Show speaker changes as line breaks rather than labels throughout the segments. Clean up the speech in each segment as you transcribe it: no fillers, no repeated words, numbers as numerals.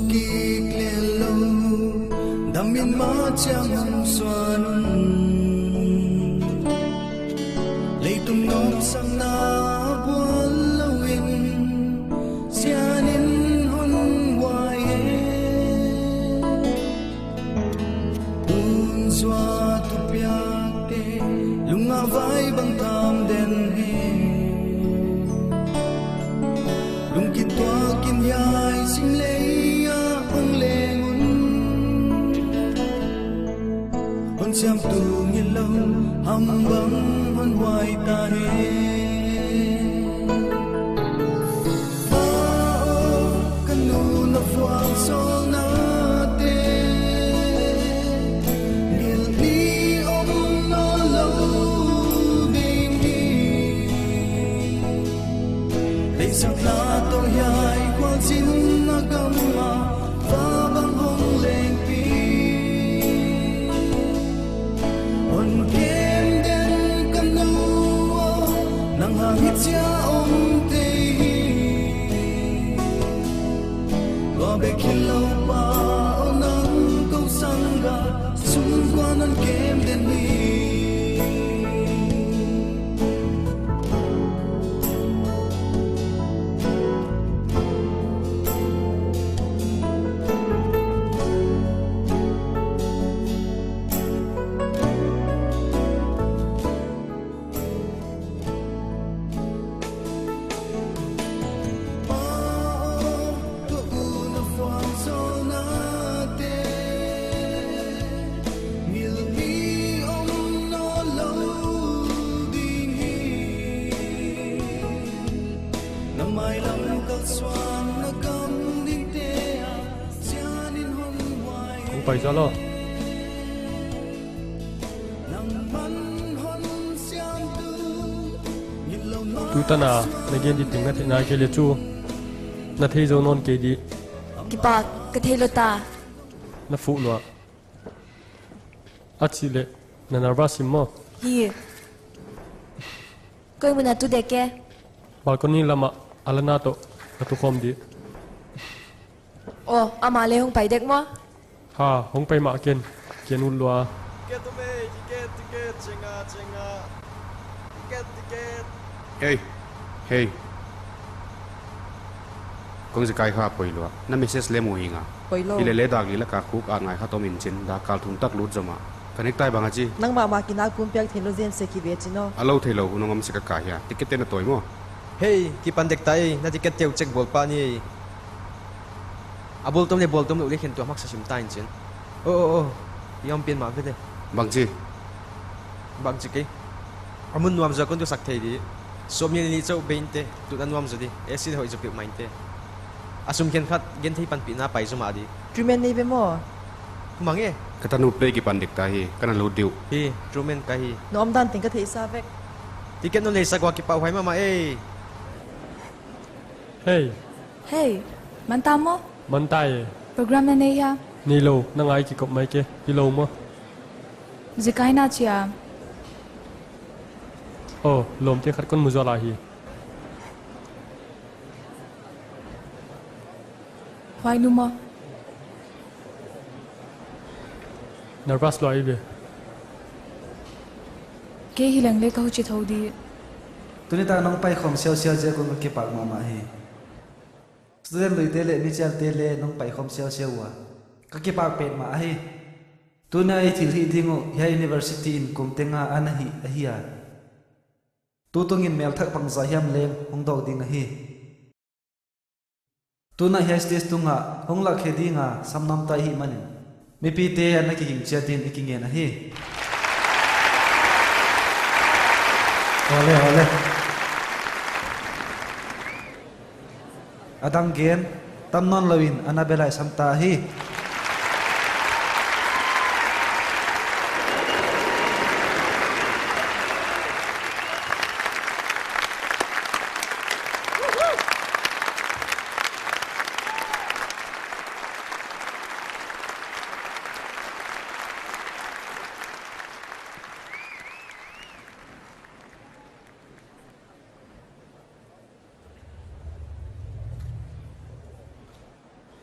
ki klelo damin ma chang xuân lấy tung nốt sang na buồn lâu in xianin hôn hoài tuôn doa tu piak te lunga vai bang tham den he lung ki toa kin yai sim leia hong lengun hon siam tu ngin lo ham bang hon hoai ta he kanu na fuang so na te ngil ni om no lo ding ni lấy sắc la to yai quan sin na gam ma va bang hong leng pi on kem den kanu nang hangit sia om te lo be kilo pa onang ko sanga sum quan on kem den ni
phải cho lo tu ta na gen di ting na the na ke le chu na thei zo non ke di
ki pa ka thelo ta
na fu lo a chi le na nervous mo
hi koi muna tu de ke
balcony lama alana to atu khom di
o ama le hong pai dek mo
ha hong pai ma ken ken ul lo
Ticket to me, ticket, chenga, ticket.
Hey. Kung si kai kha poilo na message le mo hinga
Poilo.
ile le dag lila ka khuk a ngai kha to min chin da kal thum tak lut jama connect tai banga chi
Nang ma kina kum pyak thelo zen se ki ve chino.
alo thelo unongam se ka ya ticket te na toy mo
Hey, ki pandek tai na ticket teu check bol pa ni. Abol tom le bol tom le khen to mak sa sim tain chin. Oh. Yom pin ma vete.
bang chi
Bang chike. Amun nuam za kon to sak thei di. Som ni chau 20 tu an nuam za di. Esin hoi zu pi mainte. Asum khen khat gen thei pan pi na pai zuma di.
Trumen nei be mo.
Kumange.
kata nu play ki pandek ta hi kana lo diu
Hi, trumen ka hi.
Nom dan ting ka thei sa vek.
Ticket no le sagwa ki pau hai mama eh.
hey man ta mo
man tai
program na nei ha
ni lo na ngai ki kop mai ke ki lo mo
zikai na chia
o lom te khat kon muzala hi
hoai nu mo
nervous lo ai be
ke hilang le ka hu chi thodi
tuni ta nong pai khom siao siao je ko ke pak ma ma hi student lui te le ni chal te le nong pai khom siao siao wa ka ke pak pe ma hi tuna ai thil hi dingo ya university in kum tenga an hi a hi a tu tong in mel thak pang za hiam leng hong do ding a hi tuna hi stage tunga hong la khe dinga samnam tai hi manin mi pi te an ki hing chia tin iking en a hi ole adang gen tam non lawin anabelai samta hi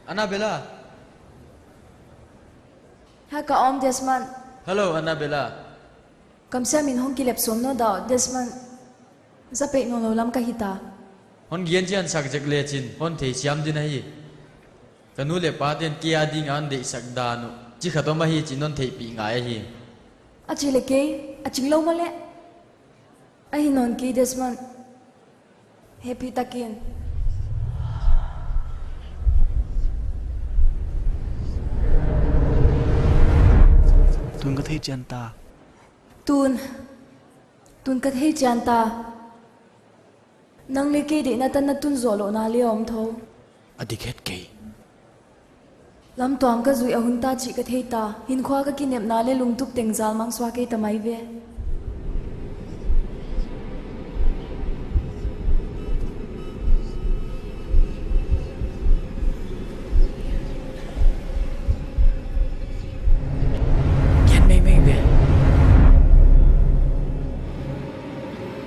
Annabella.
Ha ka om Desmond.
Hello, Annabella.
Kam sia min hong kilep som no da Desmond. Zape no lo lam ka hita.
Hon gian chian sak jak le chin hon thei siam din hi. Kanu le pa den kia ding an de sak danu. Chi khatom hi chin non thei pi ngai hi.
A chi le ke a ching lo ma le. A hi non ki Desmond. Happy takin.
Tun có thấy chân ta.
Tun ka thei chan ta. Nang le ke de na tan na tun zo lo na le om tho.
Adik het kay.
Lam tuam ka zui ahun ta chi ka thei ta. Hin khwa ka kinep na le lung tuk teng zal mang swa ke tamai ve.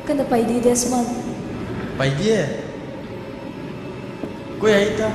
Kana pai di Desmond.
Pai dia. Koi ai ta.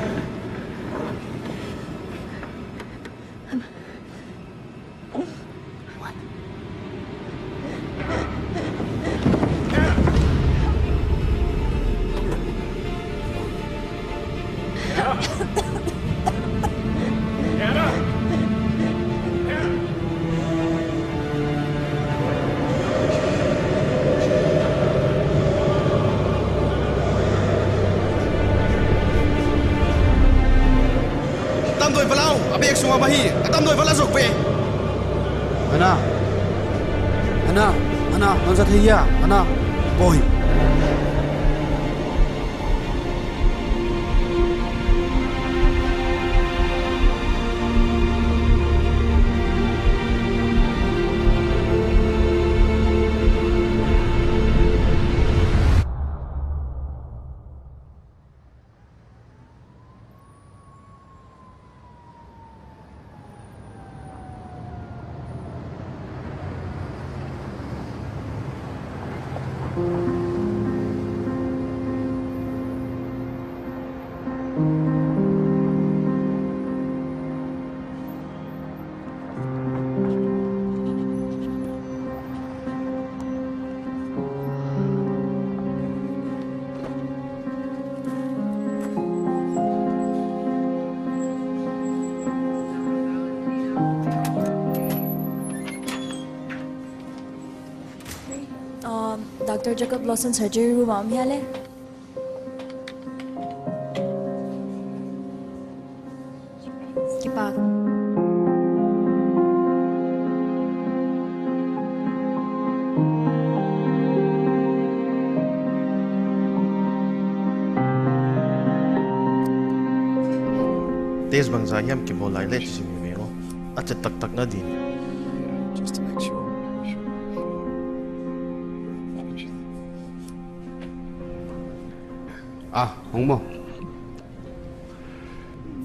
Tam đôi vào lao, à biết xuống mà hi, tam đôi vào lao rục về.
Ana, nó ra thấy à, Ana, boy.
Dr. Jacob Lawson surgery room am hiale. Kipak.
Tes bang za hiam ki bolai le chi mi mero. Acha tak tak na din.
Just to make sure.
À, không mò.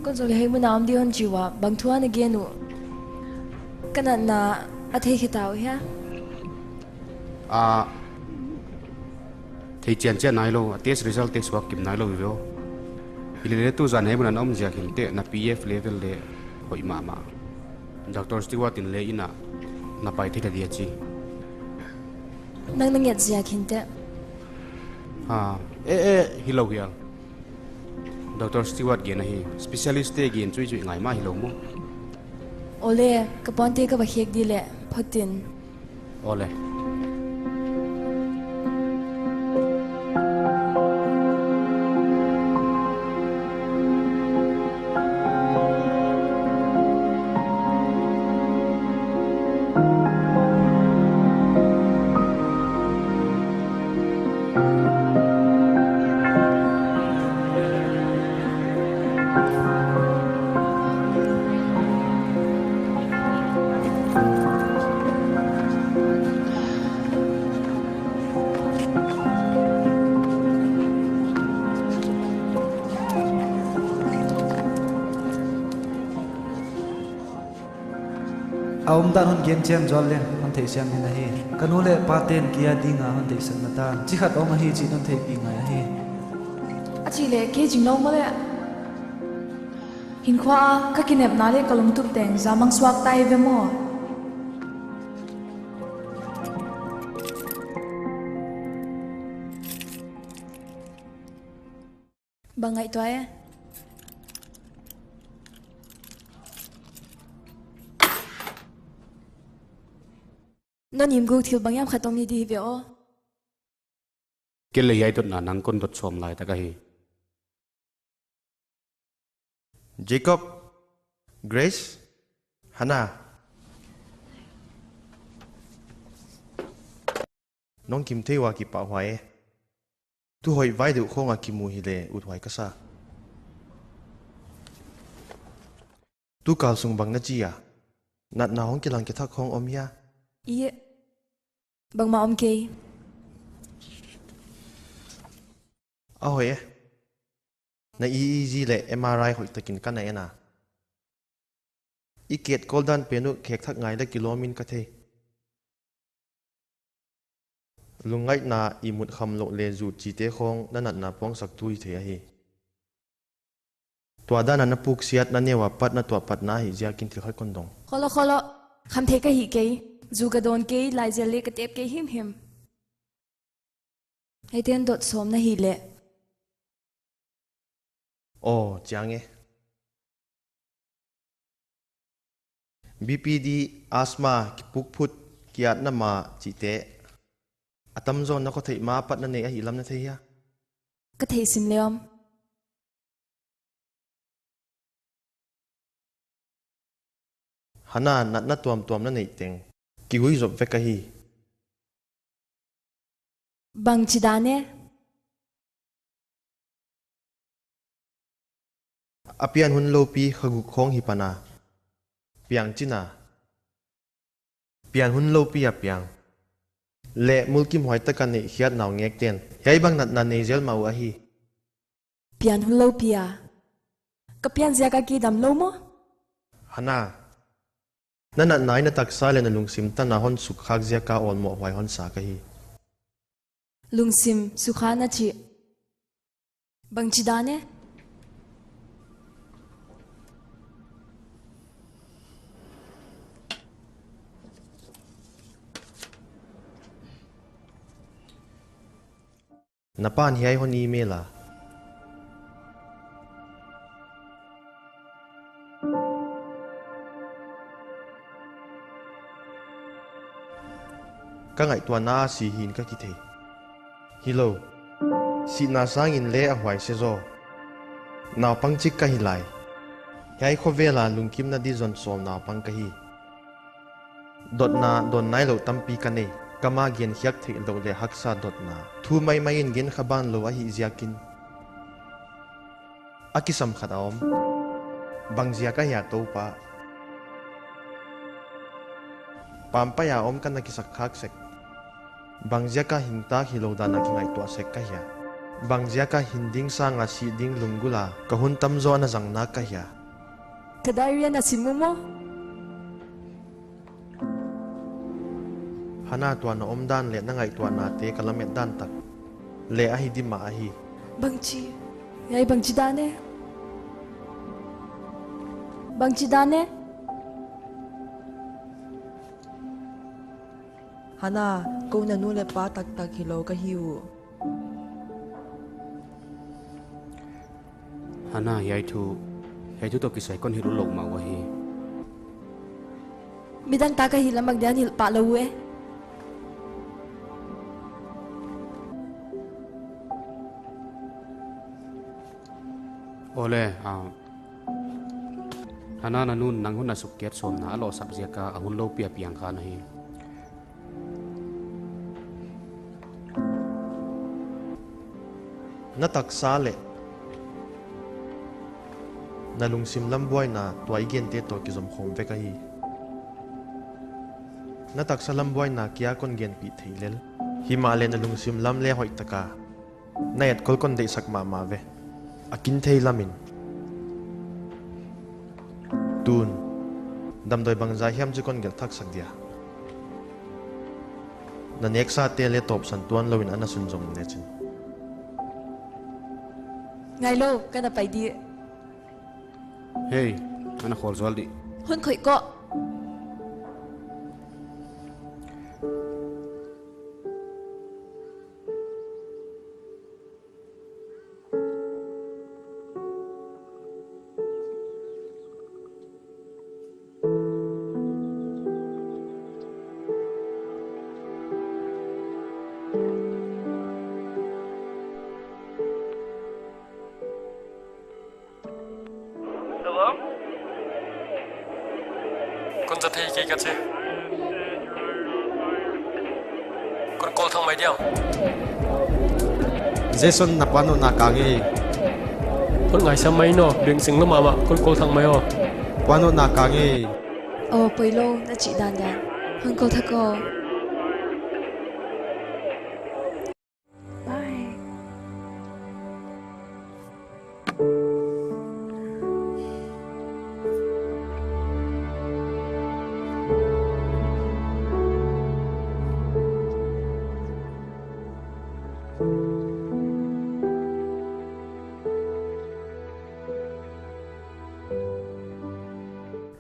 Con rồi hay muốn làm đi hơn chiwa bằng thua này kia nữa. Cái này là à thấy cái tao ha.
À, thì chuyện này lo, test result test work kim này lo video. Ile tu zan hay muốn ông giờ hiện tại na PF level le hội mà. Doctor Stewart in le ina na pai thế là gì chứ?
Nang nangyat siya kinte.
À, hello here. Doctor Stewart gen hi specialist te gen chui ngai ma hello mo.
Ole kaponte ka bahiek dile phatin.
Ole.
Ông ta hôn kiến chen giol lên hôn thấy xem như này kanu le paten kia đi ngà hôn thấy sân ta chỉ khát ông hi chỉ hôn thấy pi ngà hi
À chỉ lệ kia chừng lâu mà lệ. hin khoa ka kinep na le kalung tup teng zamang swak tai ve mo bangai toy non yim gu thil bangyam khatom ni di ve o
Cái lấy ai tốt là năng con đột xóm lại ta cái
Jacob, Grace, Hannah. Nong kim te wa ki pa hoài. Tu hoi vai du khong a ki mu hi le ut hoài ka sa. Tu kal sung bang na chi ya. Nat na hong ki lang ki thak khong om ya.
ye bang ma om ke
A hoi na EEG le MRI hoi takin ka na ena. Iket koldan penu khek thak ngai le kilomin ka the. Lungai na imut kham lo le zu chi te khong na nat na pong sak tui the hi. Tua da na puk siat na newa pat na tua pat na hi zia kin thil khai kon dong.
kholo kholo kham the ka hi ke zu ga don ke lai zel le ka tep ke him ai ten dot som na hi le
Oh, chang e. BPD asthma ki puk phut kiat na ma chi te. Atam zon na ko thei ma pat na ne a hi lam na thei ya.
ka thei sim leom
Hana nat na tuam na nei teng. Ki hui zop ve ka hi.
bang chidane
Apian hun lo pi khagu khong hi pana. Piang china. Pian hun lo pi a piang. Le mulkim hoi ta kan nei hiat naw ngek ten. Yai bang nat na nei zel mau a hi.
pian hun lo pia ka pian zia ka ki dam lo mo
Hana. Na nat nai na tak sa le na lungsim ta na hon suk khak zia ka on mo hoi hon sa ka hi.
lungsim sukhana chi bang chidane
Napan hiay hon email a. Ka ngai tua na si hin ka ki the. Hello. Si na sang in le a hwai se zo. Naw pang chik ka hilai. Hiay kho vela lungkim na di zon som naw pang ka hi. Dot na don nai lo tampi ka nei. Kama gen hiak thei lo le haksa dot na. Thu mai mai in gen khaban lo a hi ziakin. Akisam khat aom. Bang zia ka hiak to pa. Pampa ya om kan nakisak khak sek. Bang zia ka hingta hilo da na kingai to sek ka hiya. Bang zia ka hinding sa nga si ding lunggula kahun tamzo na zang na ka hiya.
kadai na simu mo
Hana tua na omdan le na ngai tua na te kalamet dan tak. Le ahi di ma ahi.
bang chi yai bang chidane bang chidane
Hana ko na nu le pa tak tak hilo ka hiu
Hana yai thu to kisai con hiru lok ma wa hi
midang ta ka hilam magdian hil pa lo we
ole Hana na nun nang hun na suket som na lo sak zia ka ahun lo pia piang kha na hi
Na tak sa le. Na lungsim lambuay na tuay gen te to kizom khom ve ka hi. Na tak sa lambuay na kia kon gen pi theilel. Himale na lungsim lam le hoi taka. Na yat kol kon de sak ma ve. Akin thei lamin. Tun. Dam doi bang zai hiam chu kon gel thak sak dia. Na neksa te le top san tuan lowin ana sun jong ne chin.
ngai lo ka na pai di
hey ana khol zol di
hun khoi ko
conจะเทกี่กันเชcon call thằng mày đi không
Jason na pano na kangi
con ngày sao mày nó biến sinh lắm mà con call thằng mày oh
pano na kangi
poi lo na chi dan dan hun ko tha ko bye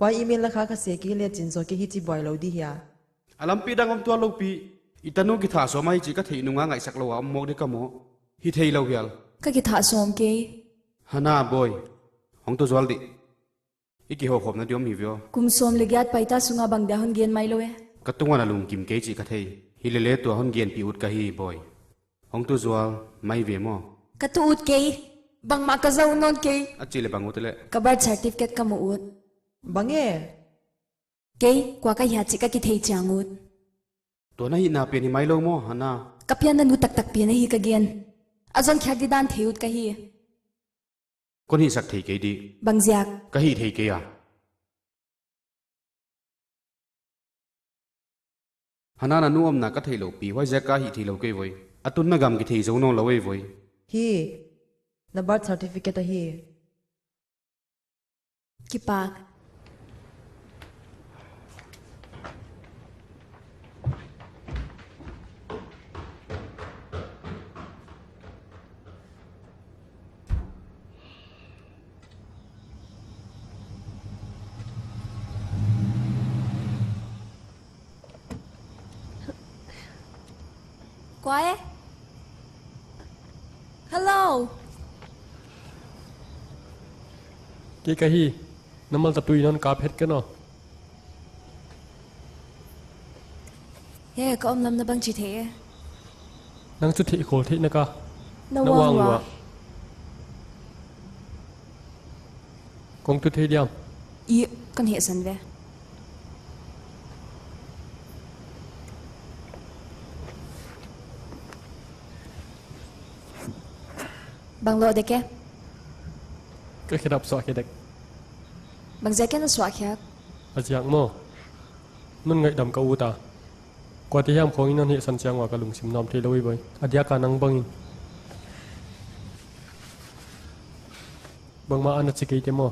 Why email la kha ka se ki le chin zo ki hi chi boy lo di hia
alam pi dang om tua lo pi itanu ki tha so mai chi ka thei nunga ngai sak lo am mo de ka mo hi thei lo hial
ka ki tha som ke
hana boy hong to zol di iki ho khom na diom hi vio
kum som le gyat paita sunga bang da hun gen mai lo e
ka tunga na lung kim ke chi ka thei hi le le to hon gen pi ut ka hi boy hong to zol mai ve mo
ka tu ut ke bang ma ka zau non ke
achi le bangu tele
ka birth certificate ka mo ut
bange
ke kwa ka ya chi ka ki thei changut
to na hi na pe ni mai lo mo hana
ka pian na nu tak tak pi na hi ka gen azon khyak di dan theut ka hi
kon hi sak thei ke di
bang ziak
ka hi thei ke ya hana na nu om na ka thei lo pi wa ja ka hi thei lo ke voi atun na gam ki thei zo no lo we voi
hi na birth certificate a hi
ki pak Quiet. Hello.
cái hi namal ta tui non ka phet ke no
He ka om lam na bang chi the.
nang chu thi khol thi na ka
Na
na
wang
wang
wa.
wa kong tu thi diam
I kan he san ve. Bang lo de ke.
cái khidap so ke dek
Bang zake na swa khyak.
ajiak mo nun ngai dam ka uta kwa ti ham khong non hi san chang wa ka lung sim nom thi loi boi adia ka nang bangin bang ma an chi ke te mo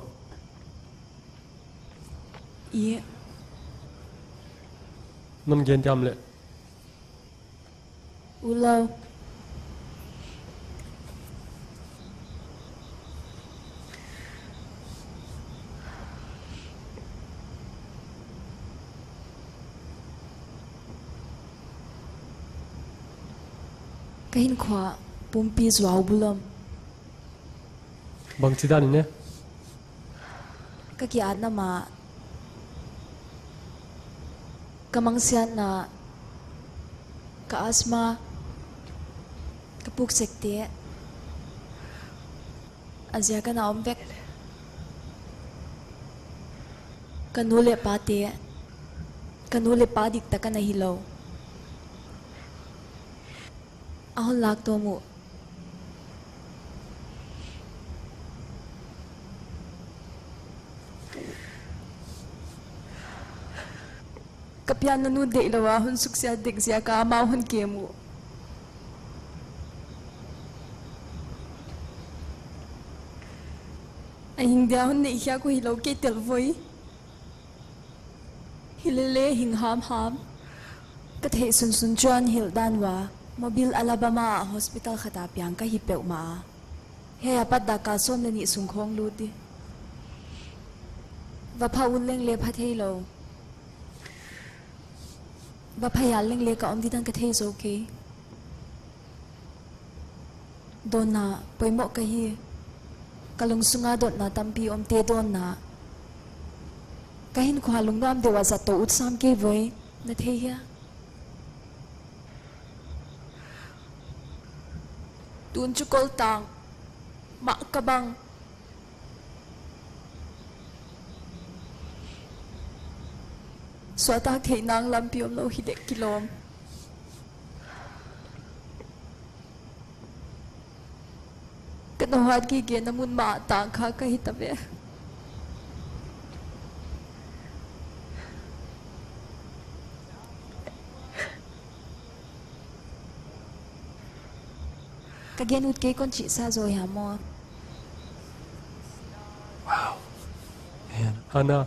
I
non gen jam le
ulo. Kahin khwa pumpi zwau bulom
bang chi dan ne
ka ki ad na ma kamang sian na ka asma ka puk sekte azia ka na omvek kanule pate kanule padik ta ka na hilaw ahon lak to mo kapyan nanu de ilawa hun suksya digsya ka ma hun kemu ay hindi ahon na isya ko hilaw kay telvoy hilele hing ham ham kathe sun sun chuan hildanwa mobil Alabama hospital khatapyang ka hipeu ma he apat da ka som na ni sungkhong luti và phao un leng le pha thei lo và phaya leng le ka om di tan ka thei zo ke dona poimo ka hi kalung sunga dot na tampi om te don na kahin khwa lung nam dewa za to utsam ke voi na thei ya tun chu kol tang ma ka bang xóa ta thể năng làm piom lâu hi dek kilom cái nó hoạt kia kia nó muốn mạ tang khá cái hít tập về cái gen út cái con chị xa rồi hả mo
Hana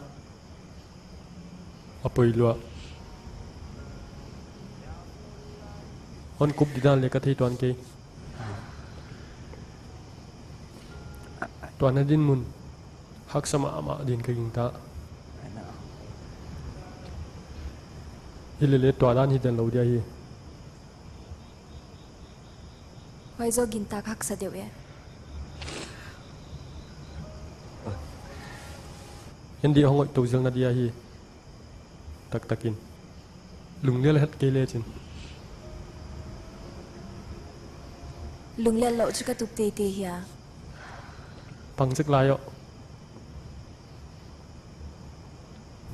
apoi lua on kup didan le ka thei tuan ke tuan adin mun hak sama ama din ka ging ta hilele tuan hi dan lo dia hi
hoài do gin ta khắc sa dewe
hindi hongoi to jil na dia hi tak takin lung le het ke le chin
lung le lo chu ka tup te te hiya
pang chik lai yo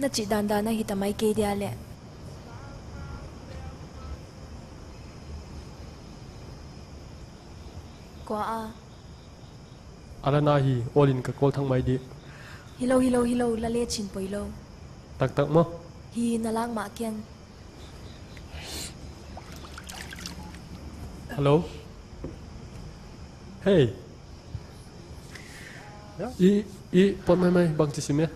na chi dan da na hi tamai ke dia le kwa a
alana hi olin ka kol thang mai di
hilo la le chin poi lo
tak tak mo
hi na lang ma kian
hello hey i pon mai bang chi sim ya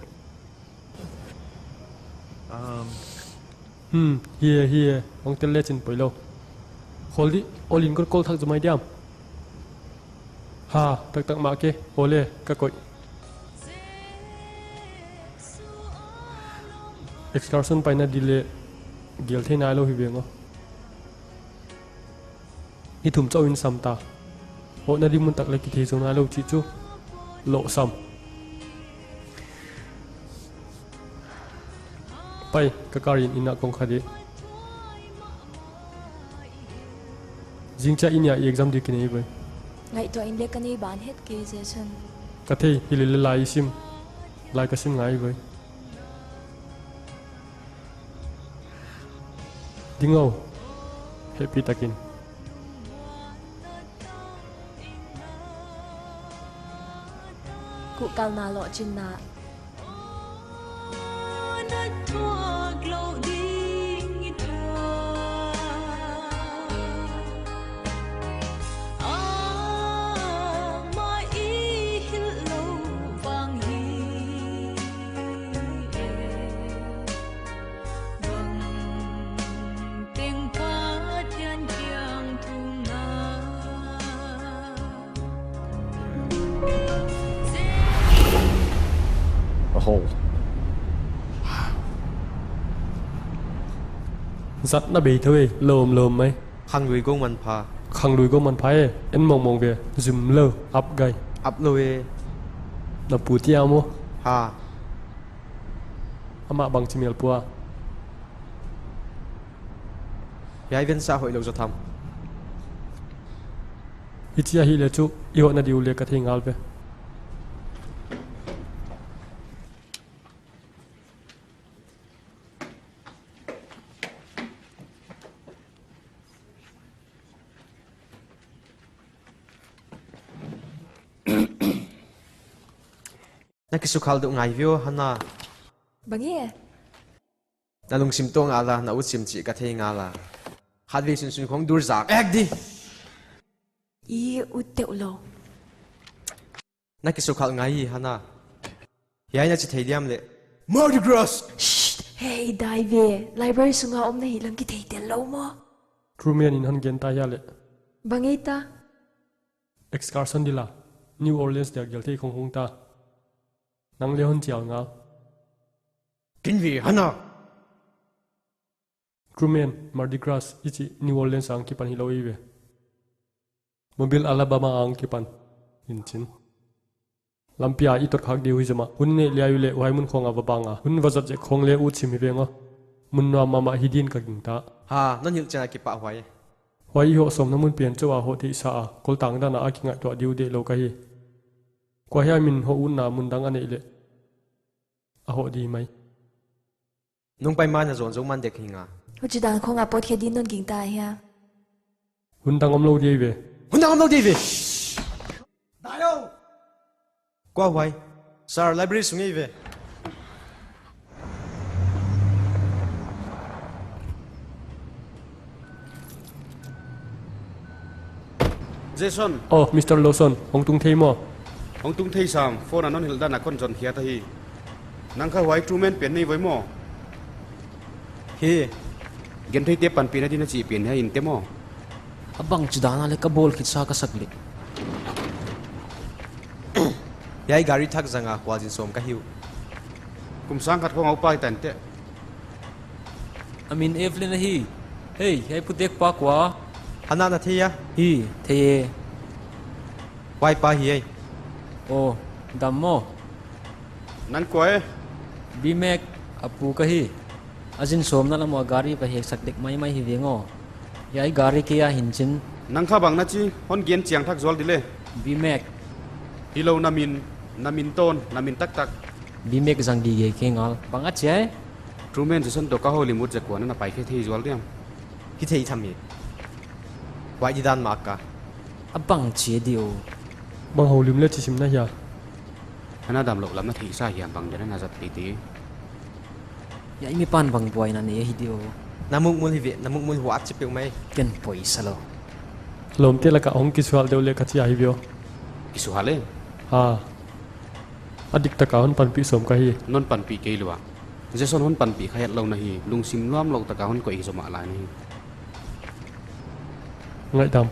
here ong tel le chin poi lo holdi olin ko kol thak jumai diam ha tak tak ma ke ole ka koi excursion paina dile gel the nai lo hi bengo hi thum chau in samta ho na di mun tak le ki the zona lo chi chu lo sam pai ka karin ina kong khadi jingcha inya exam di kini bai
ngai to in le kani ban het ke session
ka thei hilile lai sim lai ka sim ngai bai dingo happy takin
ku kal na lo chin na
giặt na bị thôi lồm mấy
khang lui gong man pha
khang đuôi có mình phải em mong về zoom lơ up gai
up lui
na puti amo
ha
ama bang chimel pua
yai ven sa hoi lo zo tham
ichia hi le chu iho na diu le ka thingal pe
na ki sukhal du ngai vio hana
bangi
na lung sim tong ala na ut sim chi ka thei nga la khat vi sun khong dur zak ek di
i ut te lo
na ki sukhal ngai hana yai na chi thei diam le Mardi Gras
hey dai ve library sunga om na hi lang ki thei te lo mo
trumian in han gen ta ya le
bangi ta
excursion dila New Orleans der gel thei khong ta nang le hon chiao nga
kinh vì hắn à
Truman Mardi Gras ichi New Orleans ang kipan hiloi ve Mobile Alabama ang kipan inchin Lampia itot khak diu hizama hunne liayu le wai mun khonga babanga hun wazat je khong le u chim hi venga munwa mama hidin ka gingta
ha non hil cha ki pa hwai
wai ho som namun pian chawa ho ti sa a kol tang da na akinga to diu de lo ka hi kwa hia min ho un na mun dang ane le a ho di mai
nung pai man zon zo man dek hinga
Hô chỉ đàn không ngapot khi đi non kinh tai ha.
hun dang om lo di ve
hun dang om lo di ve dai đâu qua hwai sar library sungi ve
Jason
oh Mr. Lawson hong tung thei mo
hong tung thei sam phone anon hil dana kon jon khia ta hi nang kha white Truman pen nei voi mo
hi
gen thei te pan pi na din chi pen ha in te mo
abang chidana le kabol khit sa ka sakli
yai gari thak zanga kwajin som ka hiu
kum sang khat khong au pai tan te
amin evelyn hi hey hai putek pa kwa
hana na thia
hi the
wai pa hi ai
o dammo
nan koe
bimek apu ka hi azin somna lamo gari ka hek saklik mai mai hi vengo yai gari ke ya hinchin
nang kha bang na chi hon gen chiang thak zol dile
bimek
hilo namin ton namin tak tak
bimek zangi ge kengal banga chai
Truman Jason to ka Hollywood je ko na pai khe thei zol diam
hi thei tham hi wai di dan mak ka
abang che dio
bang ho lim le chi sim na ya
ana dam lo lam na thei sa hiam bang de na zat ti
yai mi pan bang boy na ne hi dio
namuk mul hi ve namuk mul wat chi pe mai
ken poi salo
lom te la ka hong ki swal de le ka chi ai bio
isu hale
ha adik ta ka hon pan pi som ka hi
non pan pi ke lwa Jason hon pan pi khayat lo na hi lung sim lam lo ta ka hon ko i zo ma la ni
ngai dam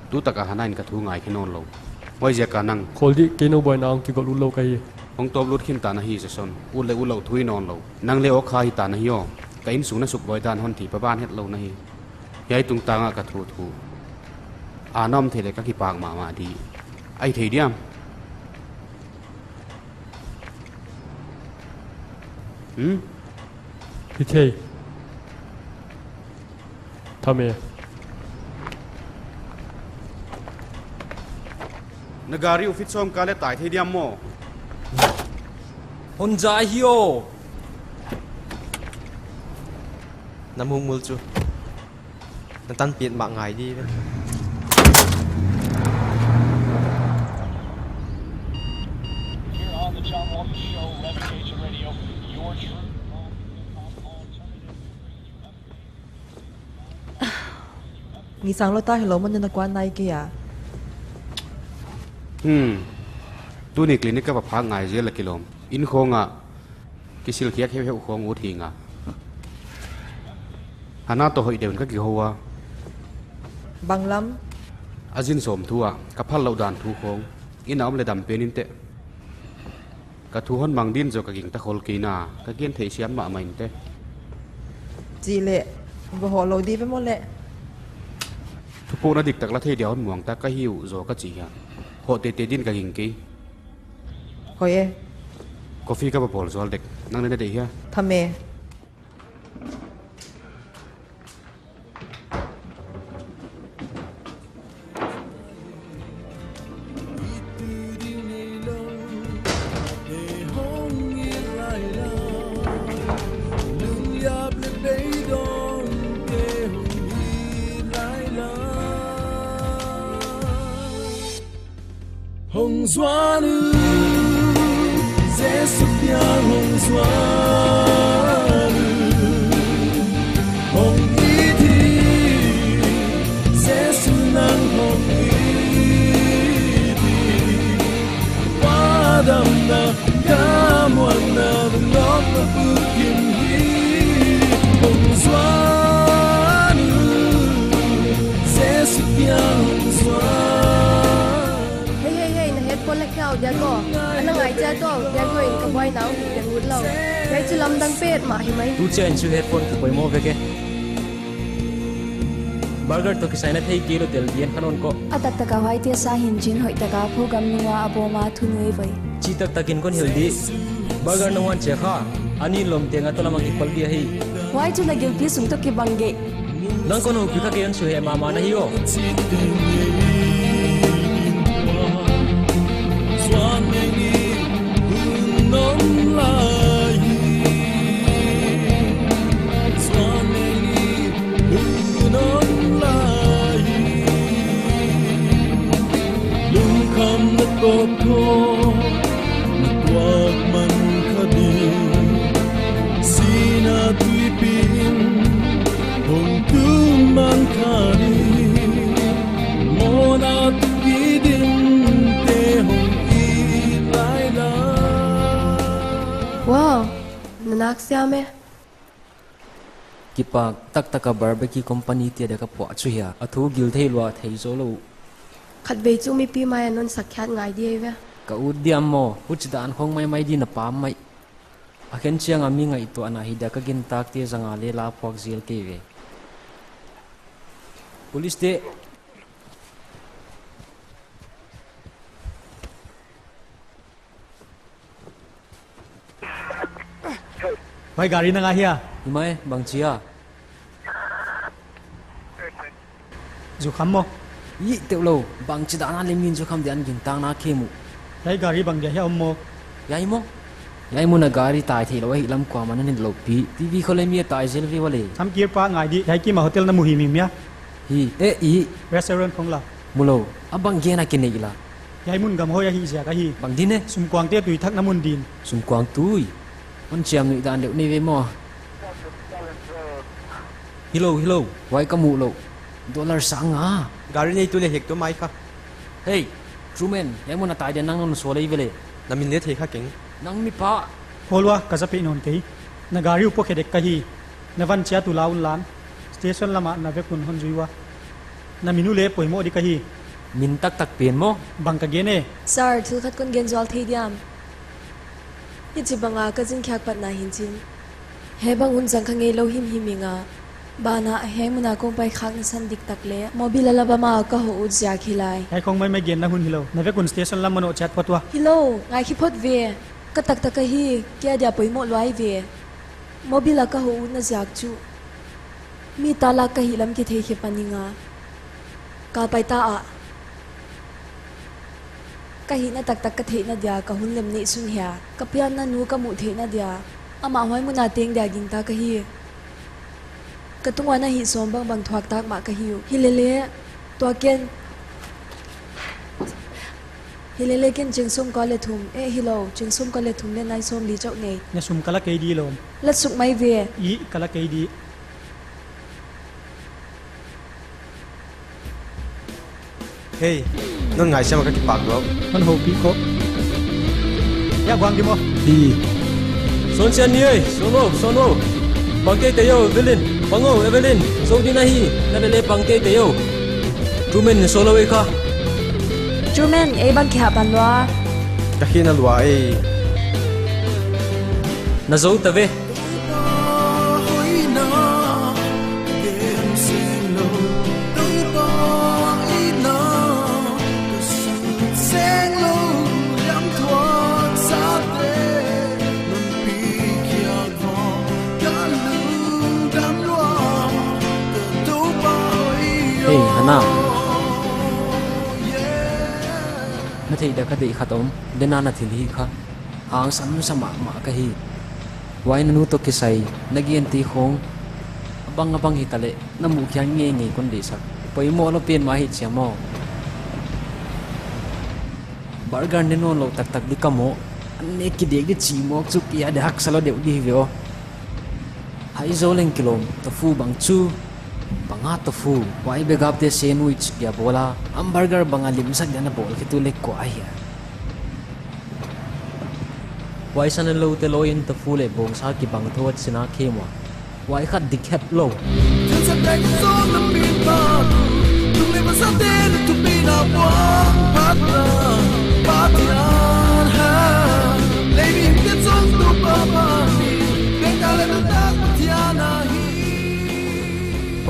tu ta ka hanain ka thu ngai khinon lo wai je ka nang
khol di ke no boy na ang ki go lu lo ka hi
hong top lut khim ta na hi Jason u le u lo thui non lo nang le o kha hi ta na hi yo ka in su na suk boy dan hon thi pa ban het lo na hi yai tung ta nga ka thu thu anom the le ka ki pak ma ma di ai thei diam
hi thei thame
nagari office som ka le tai thei diam mo
hon ja hio
namuk mul chu na tan piet ma ngai di ve
nghĩ sang lo ta hello man na kwan nai ke ya
tu ni clinic ka pa phang ngai je la kilom in khonga kisil khiak heu heu khong u thinga hana to hoi deun ka ki howa
bang lam
azin som thua ka phal lo dan thu khong in om le dam penin te ka thu hon mang din zo ka ging ta khol ki na ka gen thei siam ma main te
chi le bo ho lo di ve mo le
thu po na dik tak la thei dia hon muang ta ka hiu zo ka chi ya ho te te din ka ging ki
ho ye
coffee ka pa pol zol dek nang ne de hiya
thame
hồng doa nữ dễ sụp nhà hồng doa nữ hồng ý thì dễ sụp nàng hồng ý thì quá đầm na cả muôn na vẫn ngót na ước kim hi hồng doa nữ dễ sụp nhà hồng doa
Hey, na headphone na kau dia ko.
anh ngai cha to yan ko in ka boy now yan would lo kai chulam dang pet ma hi mai
tu chen chu headphone ku poi mo veke burger to kisai na thei kilo tel dian khanon ko
atak taka wai te sa hin jin hoi taka phogam nuwa aboma thunui vai
chi tak takin kon hildi burger no wan che kha ani lom tenga to lamang ipal bi hi
wai chu na gil pi sum to ki bange
nang kon hu ka ke an su he mama na hi o
wow nanak siame
kipak tak taka barbecue company ti da ka po chu ya athu gil thei lwa thei zo lo
khat be chu mi pi mai anon sakhyat ngai di ve
ka udiam mo uchdan khong mai di na pam mai akhen chiang ami ngai to ana hi da ka gin tak te zanga le la phok zil ke ve police te
Mai gari na nga hiya.
Imay bang chia
Zu kham mo.
yi teu lo bang chi da na lemin zo kham dian gin tang na khemu
Dai gari bang dia hiya mo.
yai mo na gari tai thei lo hi lam kwa man nin lo pi tv khole mi tai zel ri wale
Tham kia pa ngai di dai ki ma hotel na mu hi mi mya.
hi e
Restaurant khong la.
mulo abang ge na kinai la
Yai mun gam ho ya hi ja ka hi.
bang din ne
Sum kwang te tui thak na mun din.
sum kwang tui on chiam ni dan de ni ve mo hello wai ka mu lo dollar sanga
Gari nei tu le hek tu mai kha.
hey truman yai mo na tai de nang non so lei vele
Namin le thei kha keng.
nang mi pa
Holwa ka za pe non ke. Na gari upo khedek ka hi. Na van chia tu laun lan. Station lama na ve kun hon juiwa. Na minu le poi mo di ka hi.
min tak pen mo
Bang ka gene.
sir thil khat kon gen jol thei diam hi chi banga ka jin khyak pat na hin chin he bang un jang khange lo him himinga bana he muna ko pai khak na san dik tak le mobile la ba ma ka ho u ja khilai
Ai khong mai mai gen na hun hilo. Na ve kun station lama no chat patwa.
hello ngai khi phot ve ka tak tak ka hi kya dia poi mo loi ve mobile ka ho u na jak chu mi tala ka hi lam ki thei khe paninga ka pai ta a ka hi na tak tak ka thei na dia ka hun lem ni sun hia ka pian na nu ka mu thei na dia ama hoi mu na teng dia ging ta ka hi ka tungwa na hi som bang bang thuak tak ma ka hi hi le to ken hi le ken jing som ka le thum e hello jing som ka le thum le nai som li chok nei
Na sum kala ke di lom.
lat suk mai ve
I kala ke di.
Hey, non ngai sama ka ki pak lo.
Man ho pi ko. Ya gwang di mo.
hi son chen ni ơi sono bang te yo velin bango evelyn so di na hi na le bang te yo truman solo we kha
truman e bang kha ban wa
Ka hi na lua e.
na zo ta ve hey hana na thei da ka dei khatom dena na thil hi kha ang sam sama ma ka hi wai na nu to ki sai nagien ti khong abang hi tale na mu kya nge nge kon de sak poi mo lo pen ma hi chamo burger ne no lo tak di kamo ne ki de gi chi mo chu ki ada hak salo de di vio hai zo leng kilom to fu bang chu banga to fu wai be gap te sandwich ya bola am burger banga lim sak dana bol ki tu le ko ai ya wai san lo te lo in to fu le bong sa ki bang thot sina khemwa wai khat dik het lo
Patian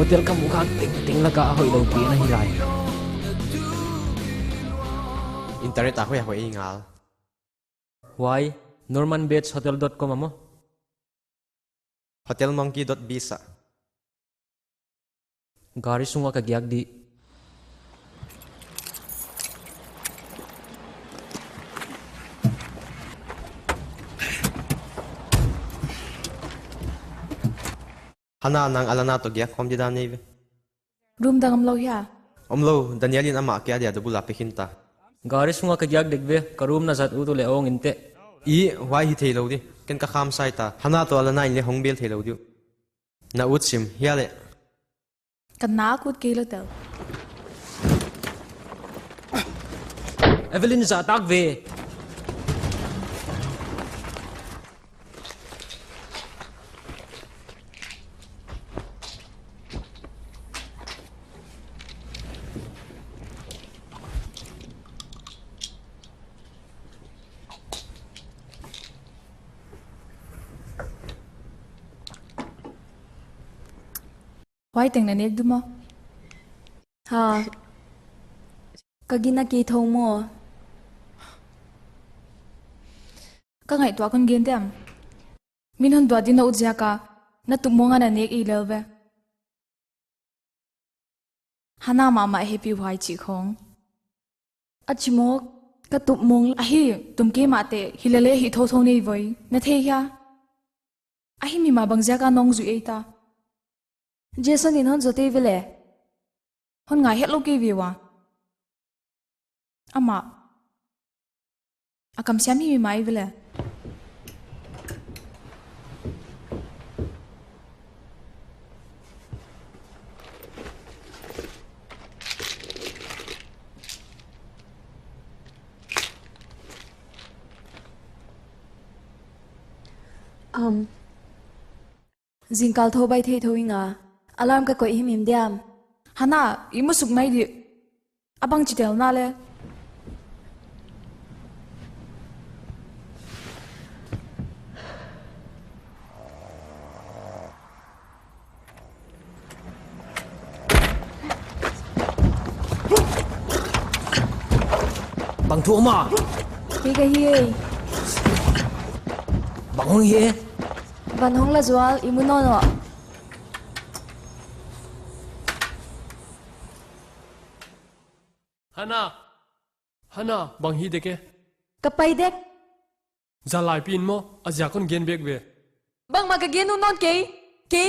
hotel ka mukha ting la ka hoi lo pi na hi lai
internet ako ya ko ingal
why normanbateshotel.com amo
hotelmonkey.visa
gari sunga ka giag di
hana nang alana to gya kom di da neve
room dangam lo ya
omlo danielin ama kya dia dubula pekinta
gari sunga ka giag dekbe karum na zat u to le ong inte
I why hi thelo di ken ka kham sai ta hana to alana in le hongbel thelo di na utsim hiale
kana kut ke lo tel
Evelyn za tak ve
why teng na nek du mo ha kagina ki thong mo ka ngai to kon gen dem min hon do din na uzya ka na tum monga na nek i love hana mama happy why chi khong achimok ka tum mong ahi tum ke ma te hilale hi tho tho nei voi na the ya ahi mi ma bangja ka nong zu eta Jason in hon zote vile hon ngai het lo ke viwa ama akam siam mi mai vile Zinkal tho bai thei thoinga alarm ka koi himim diam hana imu suk nai di abang chitel na le
bang thu ma
ke ka hi
bang hong hi
van hong la zwal imu no no
hana bang hi deke
kapai dek
zalai pin mo azya kon gen bek ve
bang ma ka genu non ke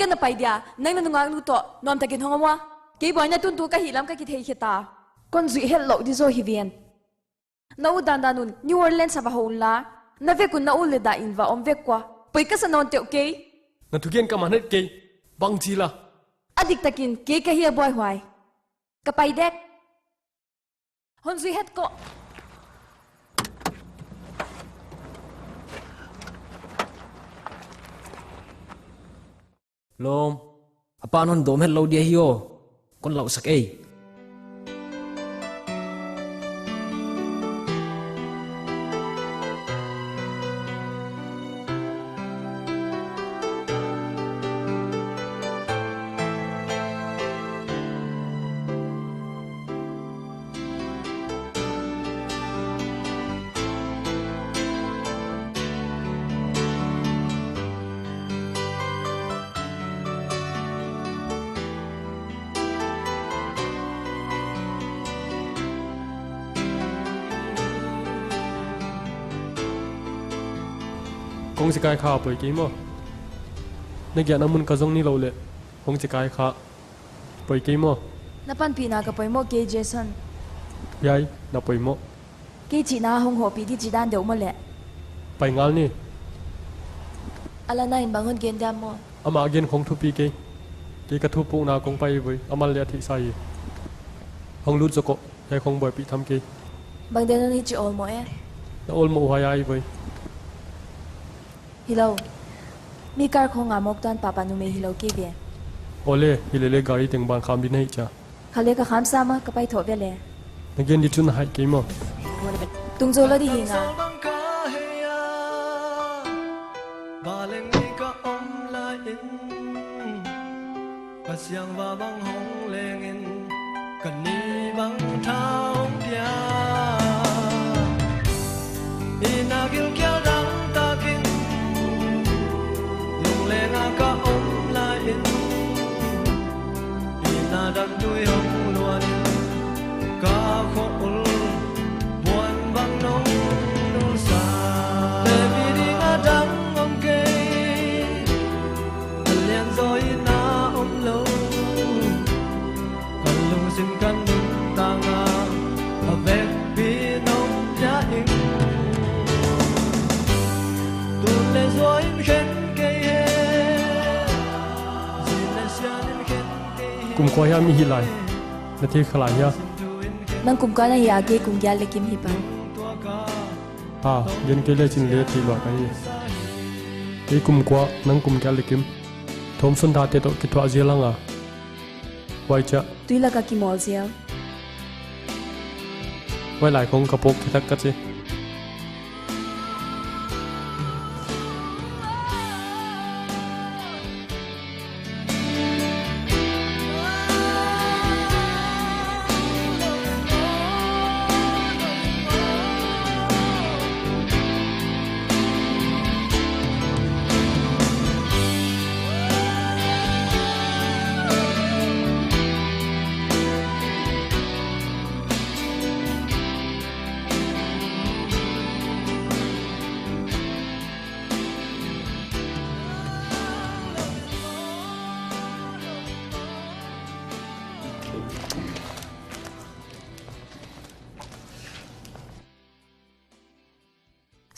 ka na pai dia nang na ngang lu to nom ta gen hongwa ke boy na tun tu ka hilam ka ki thei kheta kon zui hel lo di zo hi vien na u dan danun New Orleans sa bahon la na ve kun na u le da in va om ve kwa pai ka sa non te ke
na tu gen ka manet ke bang chi la
adik takin ke ka hi boy hwai kapai dek hon zui het ko
lom apa non dom het lo dia hi o kon lau sak ei
kong si kai kha poi ke mo na gya namun ka jong ni lo le kong si kai kha poi ke mo
na pan pi na ka poi mo ke Jason
yai na poi mo
ke chi na hong ho pi di chi dan deu mo le
pai ngal ni
ala na in bangon gen dam mo
ama gen khong thu pi ke ka thu pu na kong pai voi amal le thi sai hong lut joko yai khong boy pi tham ke
bang den ni chi ol mo e
na ol mo hai ai voi
hello mi kar khong amok tan papa nu me hello ke be
ole hilele gari teng ban kham din hai cha
khale ka kham sa ma ka pai tho ve le
na gen di chun hai ke mo
tung zo lo di hinga
Baleng ka om la in 像话望红脸人，跟你望他红家，伊那叫叫人打紧，用脸啊个红来因，伊那人对红乱，个苦buồn vắng nông nông xa. Baby đi ngã trắng ôm cây, liền rồi na ôm lâu, cần lùng xin cần lùng ta ngà, về vì nông giá in, tuôn lên rồi khen cây hè, xin lên xin khen cây.
Cùng coi ham hi lại, là thế khai nha.
Nang kum ka na ya ke kum gyal lekim hi pan.
Dân cái lệ chính lệ thì loại cái cái cùng qua nang cùng cái lệ kim thom xuân đa tết cái thoa gì lăng à quay chợ
Tui la ka ki mol zial.
quay lại không kapok cái thắc cái gì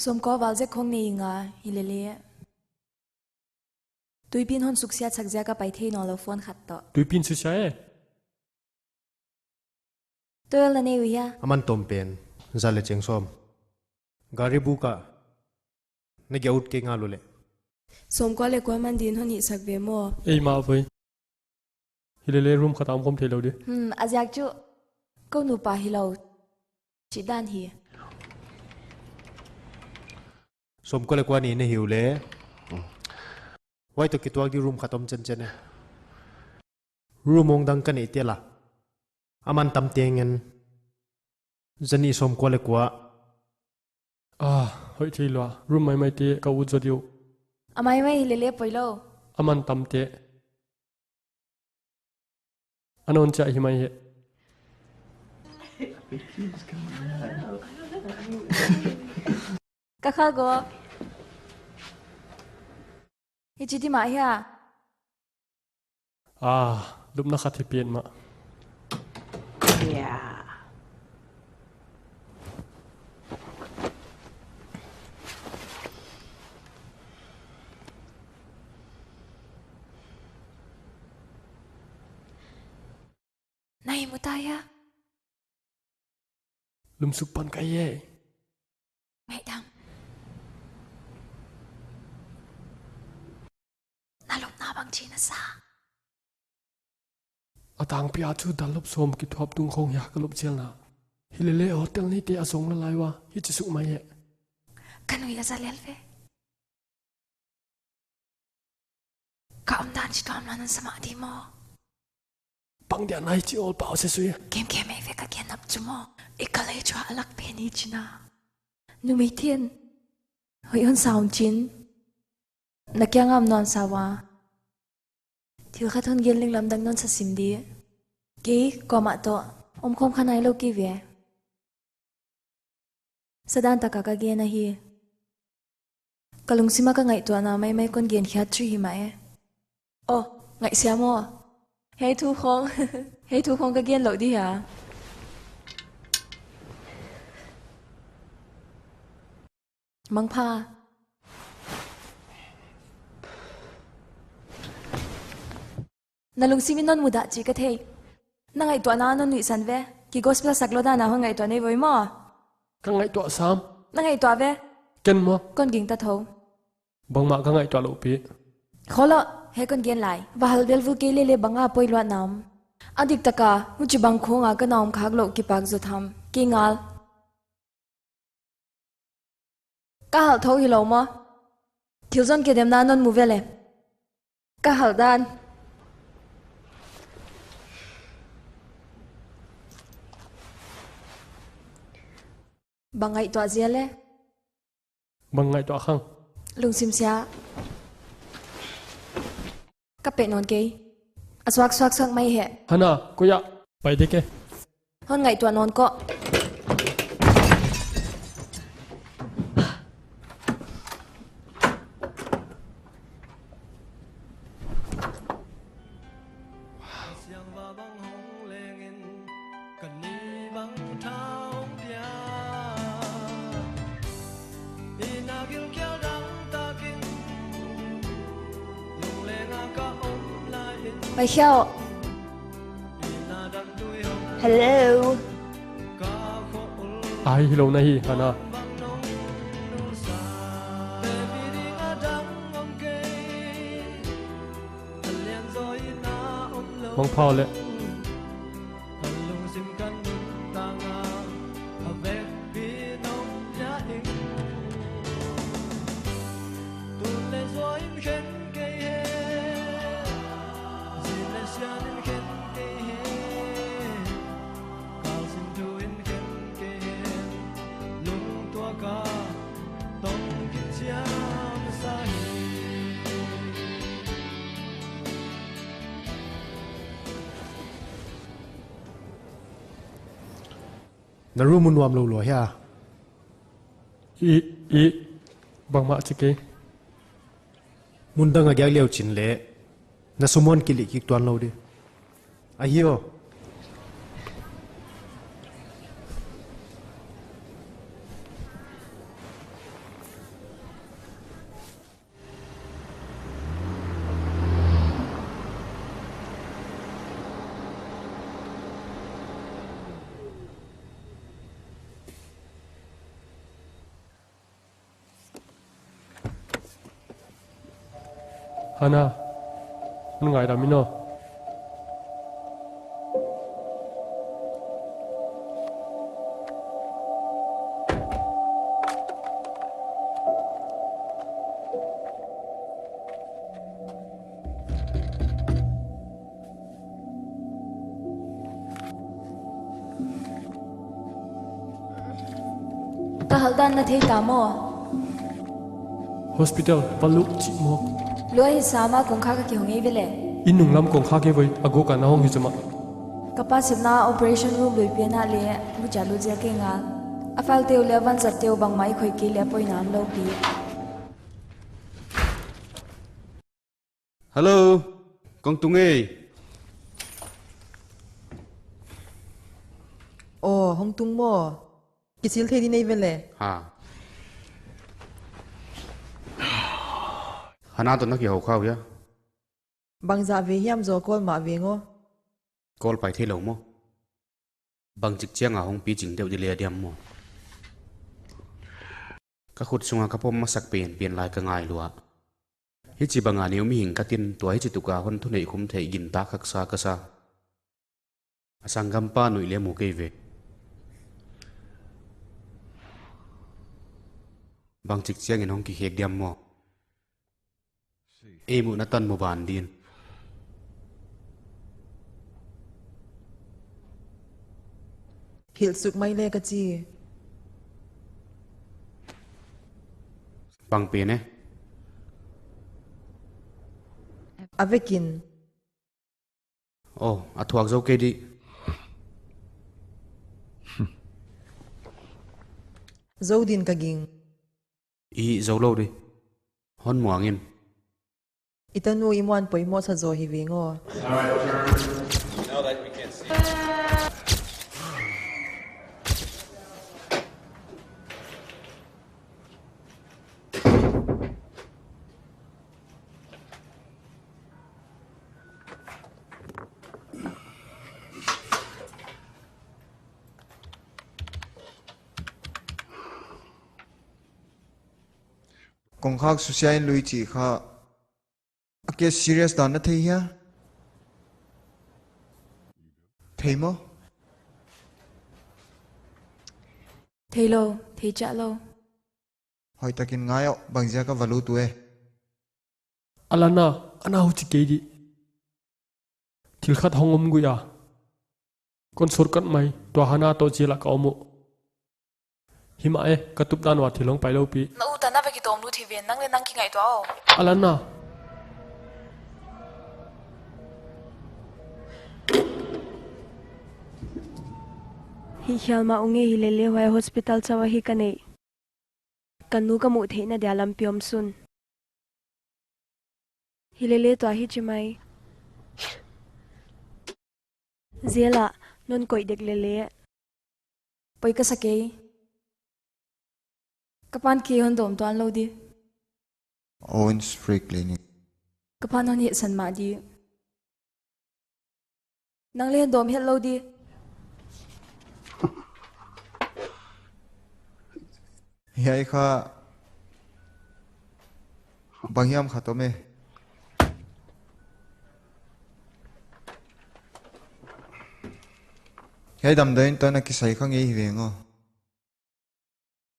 Som ko wal je khong ni nga hilele. Tui pin hon suksia chakja ka paithe no lo phone khat to.
tùy pin sự sai
Toil la ne wiya.
Aman tom pen zale cheng som gari buka ne gyaut ke nga lule
Som ko le ko man din hon hi sak ve mo.
ấy mà với hi lệ room khát am không thể lâu đi
Azyak chu ko nu pa hi lo. Chi dan hi.
som ko le kwa ni ne hiu le wai to kitwak di room khatom chen chen room ong dang kan itela aman tam tengen zani som ko le kwa
hỏi thì loa room mai mai tê câu ud diu
Amai mai hilele poilo.
aman tam tê anon cha hi mai he
Ka khal go. Hi chi ti ma hi a.
lúc nó khát thì piên mà
Nai mutaya.
lum suk pan cái ye
Ngai dam. Nalok na bang chi na sa.
atang pia chu dalop som ki thop tung khong ya kalop chel na hi lệ hotel ni te asong la lai wa hi chi suk mai ye
Kanui la zalel ve. Ka om dan chi tom lan sama di mo.
bang dia nai chi ol pao se sui
Kem kem ei ve ka ken ap chu mo. Ikalai chwa alak pe ni china. Nu mi thiên. Hoi on saun chin. Na kya ngam non sawa. Thil kha thon gel ling lam dang non sa sim di. Ki ko ma to om khom khanai lo ki ve. Sadan ta ka ge na hi. Kalung sima ka ngai to na mai mai kon gen khia tri hi mai. Ngai sia mo. Hey thu khong. Hey thu khong ka gen lo di ha. Mang pha. Nalung simin non muda chi ka thei. Na ngai to na non nui san ve. Ki gospel saklo da na ho ngai to nei voi mo.
ka ngai to sam
Na ngai to ve.
ken mo
Con ging ta tho.
bang ma ka ngai to lo pi
Kholo he con gen lai. Wahal del vu ke le banga poi lo nam. Adik taka hu chi bang khonga ka naum khak lo ki pak zo tham. Ki ngal. Ka hal tho hi lo mo. Thil zon ke dem na non mu ve le. Ka hal dan. bangai to ziale
bằng ngay tọa khang
lung sim sia kape non ke aswak swak sang mai he
hana koya pai de ke
hon ngai to non ko
Siang và băng hồng lên in cần ni băng thao bia ina kêu kéo đắng ta kinh lung lên ca ôm lại in
pai hiao
ina đắng đuôi hồng
hello
ca khổ
ai hi lo na hi hana
băng nông nô sa baby đi ngã đắng ông kê liền rồi na ôm lâu
mang phao le
lung sim kan tanga ave pinong ya ing tu le zo im khen ke he zin le sian im khen ke he kao sin tu in khen ke he lung tua ka tong ki chiam sa hi
naru mun wam lo lo ya
i bằng mạ chỉ cái
mun dang a gyal leo chin le na sumon kili ki twan lo de a hiyo
hana nó ngài đam mino
ta haldan na thei ta mo
hospital palu chi mo
loi sama kong kha ka ki hongi vele
in nung lam kong kha ke voi ago ka na hong hi chama
kapa sibna operation room loi pe na le mu chalu je ke nga afal teu le van zat teu bang mai khoi ke le poi nam lo pi
Hello, con Tung ơi.
Oh, hong tung mo. Kisil thei di nei vele.
Ha. Hana to na ki ho khao ya.
Bang za ve hiam zo kol ma ve ngo.
Call pai the lo mo. Bang chik chiang a hong pi jing deu di le diam mo. Ka khut sunga ka pom ma sak pen lai ka ngai lua. Hi chi banga niu mi hing ka tin to hi chi tu ka hon thu nei khum thei gin ta khak sa ka sa. Asangam pa nui le mo ke ve. Bang chik chiang in hong ki hek diam mo. E mu na tan mo ban din.
Hil suk mai le ka chi.
Bang pe ne.
Avekin.
Oh, a thuak zo ke di.
Zodin ka ging.
I zo lo di. Hon muangin.
Itanu imwan poi mo sa zo hi ve ngo.
Kong khak susiain lui chi kha ake serious dan na thei ya thei mo
thei lo thei cha lo
hoi takin ngayo bangja ka valu tu e
alana ana hu chi ke di thil khat hongom gu ya kon sur kat mai to hana to chila ka omu hima e katup dan wa thilong pai lo pi
na u ta na ve ki tom lu thi ven nang le nang ki ngai to ao
alan na
hi khial ma unge hi le le hoi hospital chawa hi kanei kanu ka mu the na dia lam piom sun hi le le to hi chimai zela non koi dek le le poi ka sake kapan ki hon dom to an lo di
Owens Free Clinic.
kapan hon hi san ma di nang le dom het lo di
Hiai kha bangyam khatome. Hiai dam dain to na kisai khang ei hiwengo.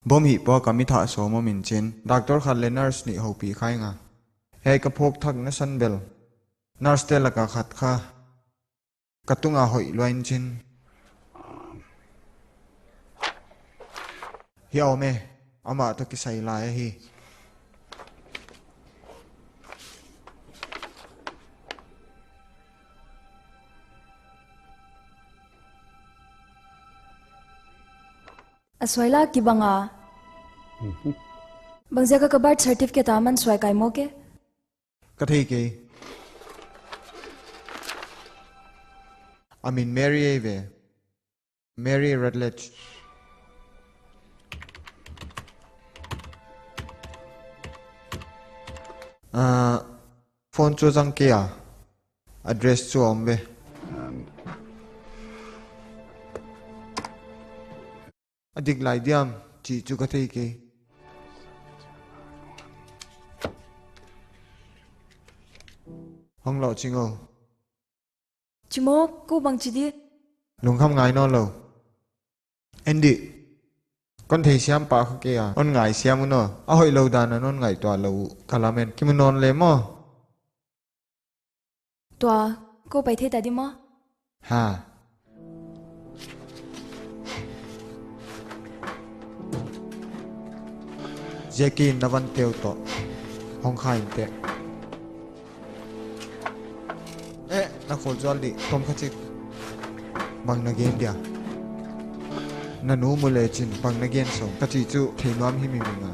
Bom hi po kami tha so mo min chen. Doctor khan le nurse ni ho pi khai nga. Hiai ka phok thak na san bel. Nurse te la ka khat kha. Katunga hoi loin chin. Hiao me. Ama to kisai la hi.
aswaila ki banga bangja ka birth certificate aman swai kai mo ke
Ka thei ke. I mean Mary ave. Mary Rutledge. Phone cho jang ke a. Address cho ombe. Adik lai diam chi chu ka thei ke. Hong lo chingo.
chimo ko bang chi di
Lung kham ngai non lo. Andy. Con thei siam pa kha ke a. On ngai siam no. A hoi lo dan non ngai to lo kalamen kim non le mo.
to ko pai the ta di mo
Ha. Jackie navan teo to. Hong khai te. Na khol jwal di tom khachik. Bang na gen dia. Na nu mu le chin bang na gen so. Ka chi chu thei nuam hi mi mi nga.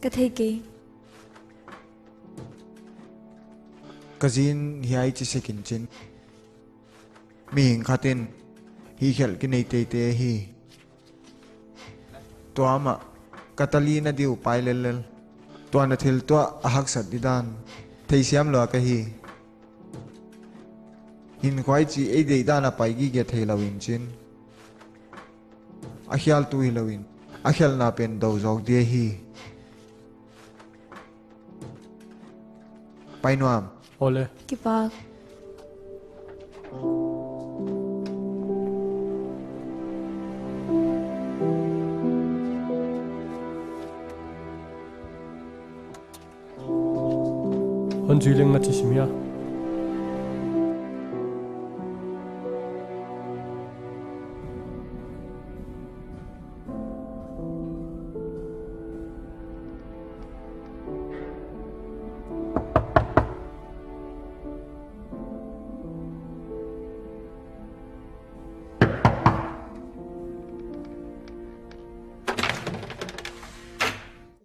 ka thei ke
Kazin hi ai chi sekin chin. Mi hing khatin hi khel ki nei te te hi. To ama Catalina diu pai lel. To na thil to ahak sat didan. Thei siam lo ka hi. Hin khwai chi ei dei dana pai gi ge thei lawin chin. A khial tu hi lawin. A khial na pen do jok de hi. Pai nuam.
ole
ki pa
hon juileng na chi simia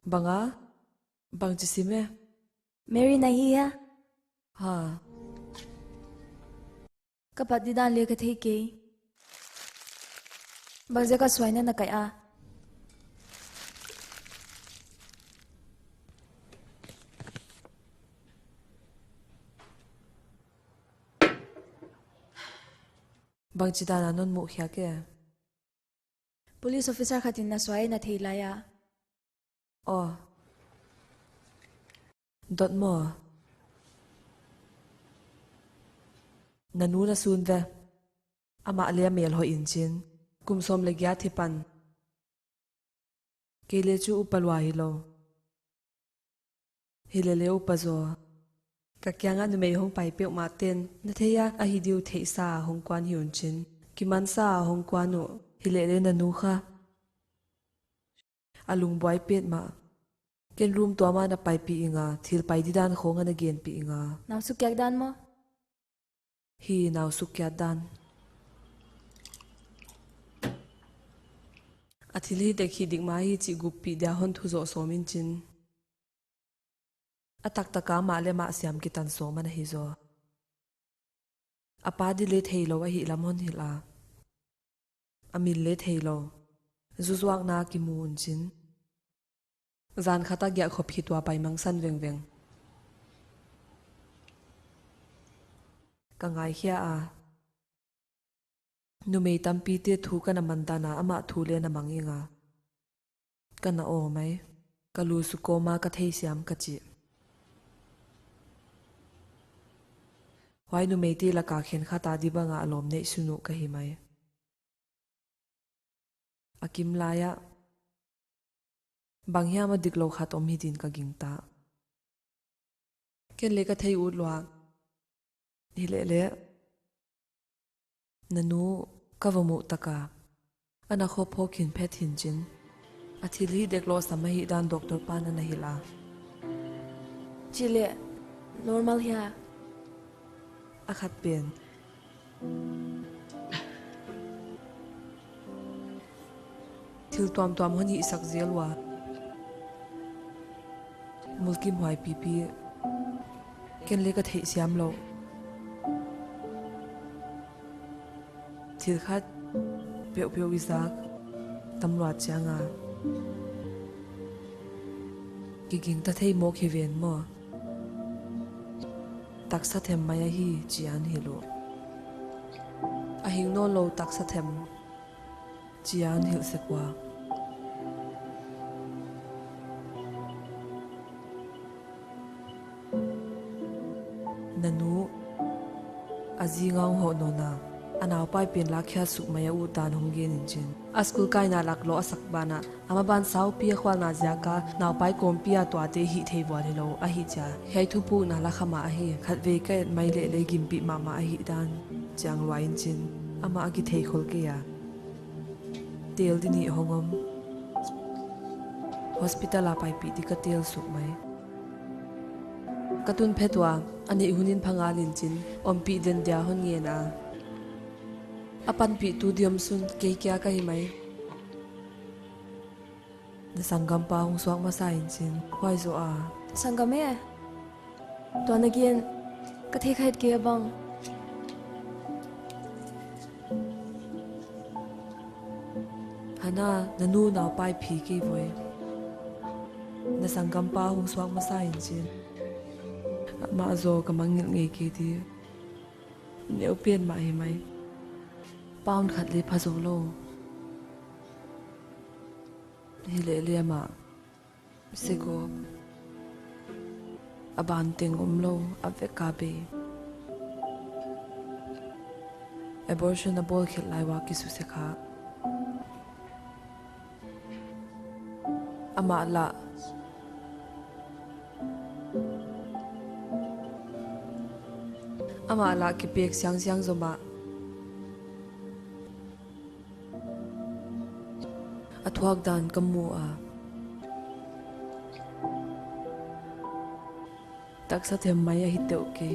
Banga bang chi sime
Mary na hi ha
ha
kapat di dan le ka thei ke bangja ka swaina na kai a
bang chi dana non mu khya ke
police officer khatin na swai na thei la ya
oh dot mo nanu na sun ve ama alia mel ho in chin kum som le gya thipan kele chu upalwa hi lo hilele upazo ka kyanga nu mei hong pai pe ma ten na theya a hi diu thei sa hong kwan hiun chin kiman sa hong kwan no hi le le nanu kha alung boy pet ma ken room to ma na pai pi inga thil pai di dan khong ana gen pi inga
Nào su kyak dan mo.
hi naw su kya dan athili te khi dik ma hi chi gup pi da hon thu zo so min chin atak taka ma le ma siam ki tan so man hi zo apa di le thei lo wa hi lam hon hi la amin le thei lo zuzuak na ki mun chin zan khata gya khop hi twa pai mang san veng veng ka ngai hia a nu mei tampi te thu kana mandana ama thu le na manginga kana o mai kalu su ko ma ka thei siam ka chi wai nu mei ti la ka khen khata di banga alom nei sunu ka hi mai akim laya banghya ma diklo khat om hi din ka gingta ken le ka thei u lwa hi le nanu kavamu taka ana kho phokin phet hin chin athil hi deklo samahi dan doctor pana na hila
Chile. Normal hiya.
akhat pen thil tuam honi isak zelwa mulkim hwai pipi ken le ka thei siam lo thil khat peu wisak tamwa changa giging ta thei mo khi ven mo taksa them maya hi chian hilo ahing no lo taksa them chian hil sekwa nanu azingang ho no na anaw pai pin la khya suk maya u tan hong gen in chin askul kai na lak lo asak bana ama ban sau pi khwal na ja ka naw pai kom pia to ate hi thei wa le lo a hi cha hei thu pu na la khama a hi khat ve ka mai le gim pi mama a hi dan chang wa in chin ama agi thei khol ke ya tel di ni hongom hospital a pai pi di ka tel suk mai katun phetwa ani hunin phanga lin chin ompi den dia hon nge na apan pi tu diam sun ke kya ka hi mai na sangam pa hong swak ma sa in chin hwai zo a
Sangame. Tuan again. Ka thei khait ke bang.
hana nanu naw pai phi ke voi na sangam pa hong swak ma sa in chin ma zo ka mangil nge ke ti neu pian ma hi mai pound khat le phazo lo hi le ma sego aban ting lo ave ka be abortion na bol khel lai wa ki su se kha ama la ki pek siang zo ma athuak dan kamu a taksa them maya hi teu ke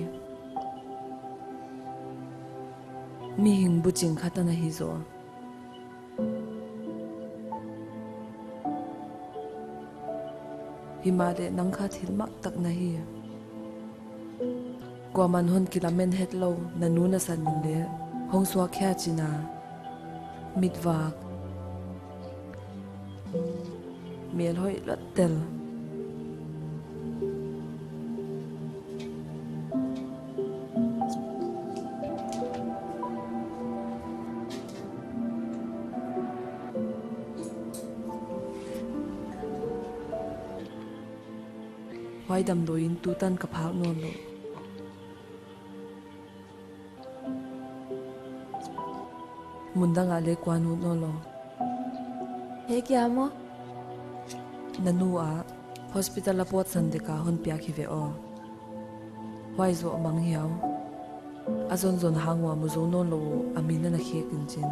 mi hing bu ching khatana hi zo himale nangkha thil mak tak na hi kwa man hon kilamen het lo nanu na san le hong swa khya china mitwak mel hoi latel hoi dam do in tu tan ka phak non lo mundanga le kwanu no lo
He kya mo.
nanu a hospital la pot san de ka hon pya khi ve o hoi zo mang hiao azon hangwa mu zo non lo amina na khe kin chin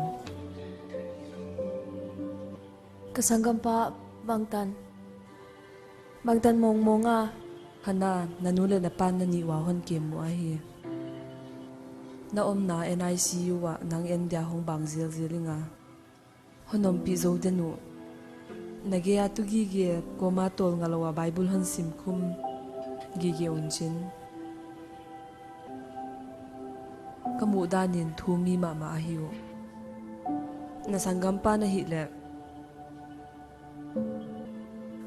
Kasanggam pa Bangtan mong
Hana nanule na pan na ni wahon kim mo ahi. Na na NICU wa nang India hong bang zilinga. Honom pizo denu. Nagaya tu gigi koma tol ngalawa Bible hon simkum gigi unchin. Kamudanin tumi mama ahiyo. Nasanggam pa na hile.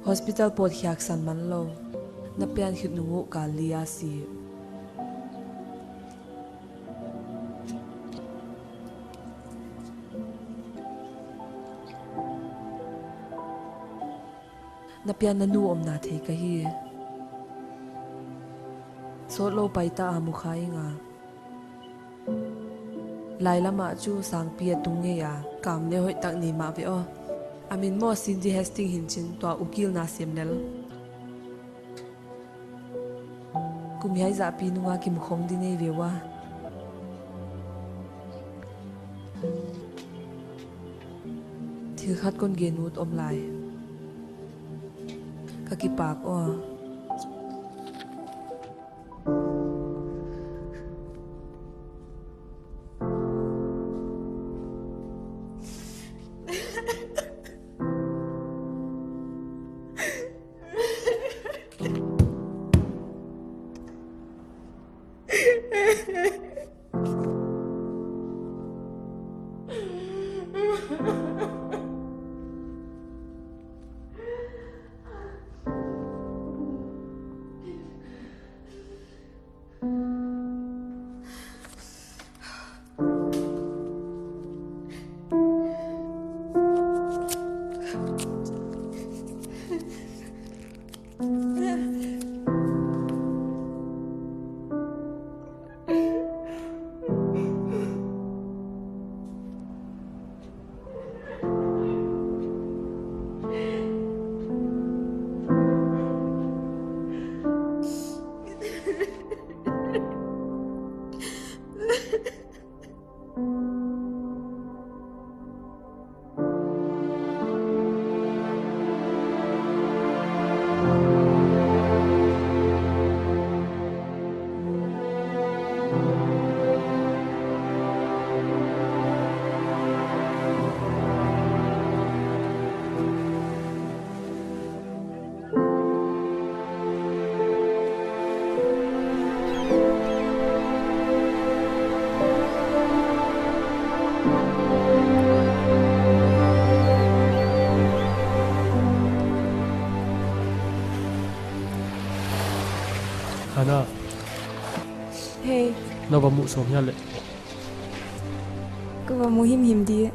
Hospital pot hiyak san man lo. Napian hit nungu ka liya si. Napian na nuom na thay kahi. Solo paita amukhay nga. Laila ma chu sang pia tungye ya. Kam ne hoy tak ni ma veo. Amin mo Cindy Hastings hinchin tua ukil na simnel. Kumiyay zapi nunga kimukhong dinay vewa. Tilkhat kon genut omlay. Kakipak o.
Hana.
Hey.
Nova mu som ya le.
Kawa muhim di.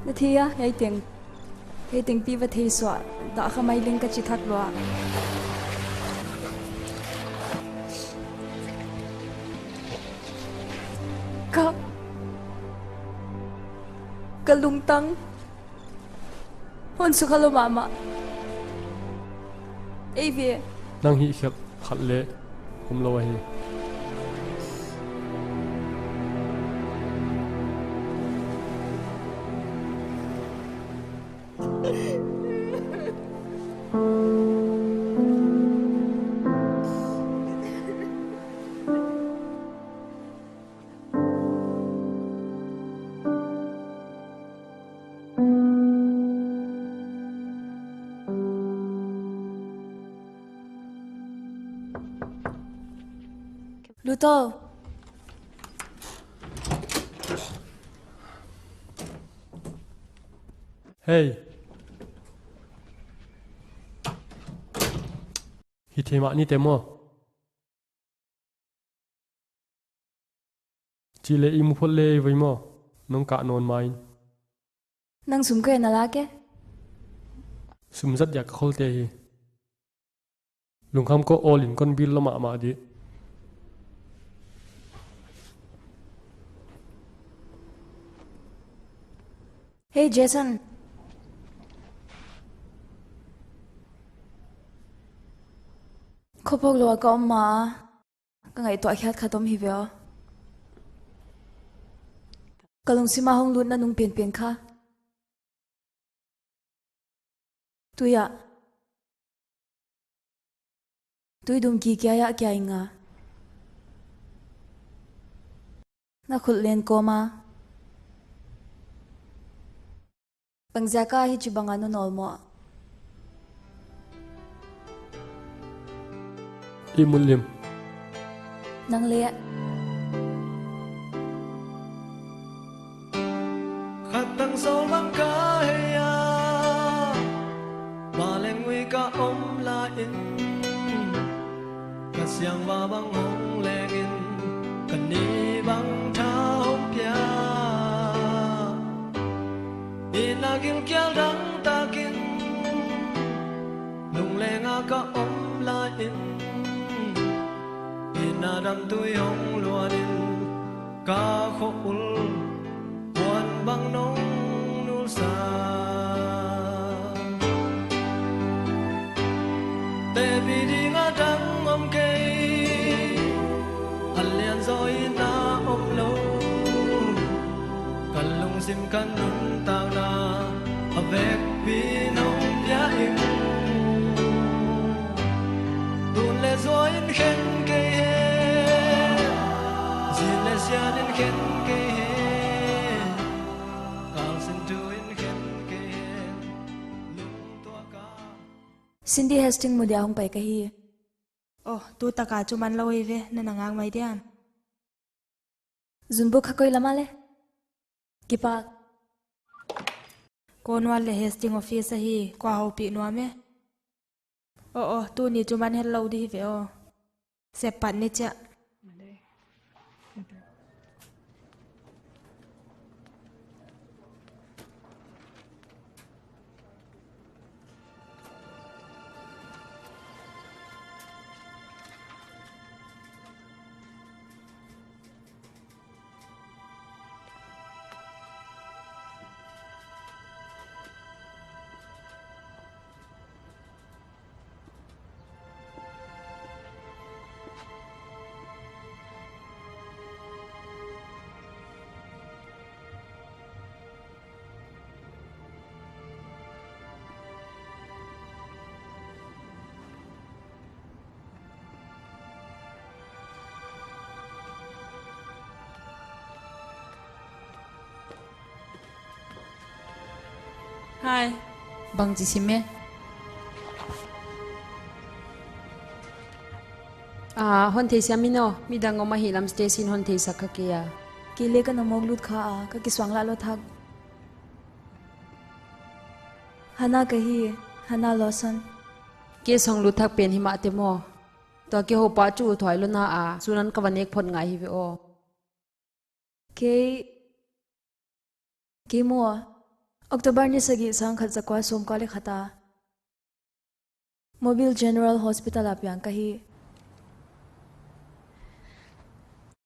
Nathia yai teng pi va thei swa da kha mai ling ka chi thak lo. Ka lungtang. Hon su khalo mama. Evi.
Nang hi khap khat le hum lo hi.
Luto.
Hey. Hi thema ni temo. Chile imu pholle vai mo nong ka non main.
Nang sum ke na la ke.
Sum zat yak khol te hi. Lungkham ko all in kon bil lama ma di.
Hey Jason. Khopok lo ka ma ka ngai to khat khatom hi veo. Kalung sima hong lut na nung pen kha. tuya tui dum ki kya ya kya inga na khul len ko ma pangjaka hi chibanga no nolmo
imulim
nang le
khát sâu lắng cả ya mà lên nguy ca ôm la in cả xiang và băng hồng lên in cần đi băng thao pia in na gil kia đắng ta kin lung lên a ca ôm la in na đam tui hồng lúa in ca khổ ul buồn băng nông nul sa te bi đi ngã đắng om cây ăn liền rồi na om lâu cần lung sim cần nung tao na avec bi nông ya im tuôn lệ rồi in khen cây zin lệ sia in khen cây
Cindy Hastings mudia hong pai kahi
Oh, tu taka chuman loi ve na nangang mai diam.
zunbu khakoi lamale kipa
Konwal le Hastings office hi kwa ho pi no me. Oh, tu ni chuman hello di ve o. Sepat ni cha.
Hi. Bang ji sime. Hon thei siamino midang oma hilam station hon thei sakhakia.
kile ka namog lut kha a ka kiswang la lo thak hana kahi hana losan
Ke song lu thak pen hima te mo. To ke ho pa chu thoi lo na a sunan ka wanek phon ngai hi ve o.
ke mo October ni sagi sang khat zakwa som ka le khata Mobile General Hospital apyang kahi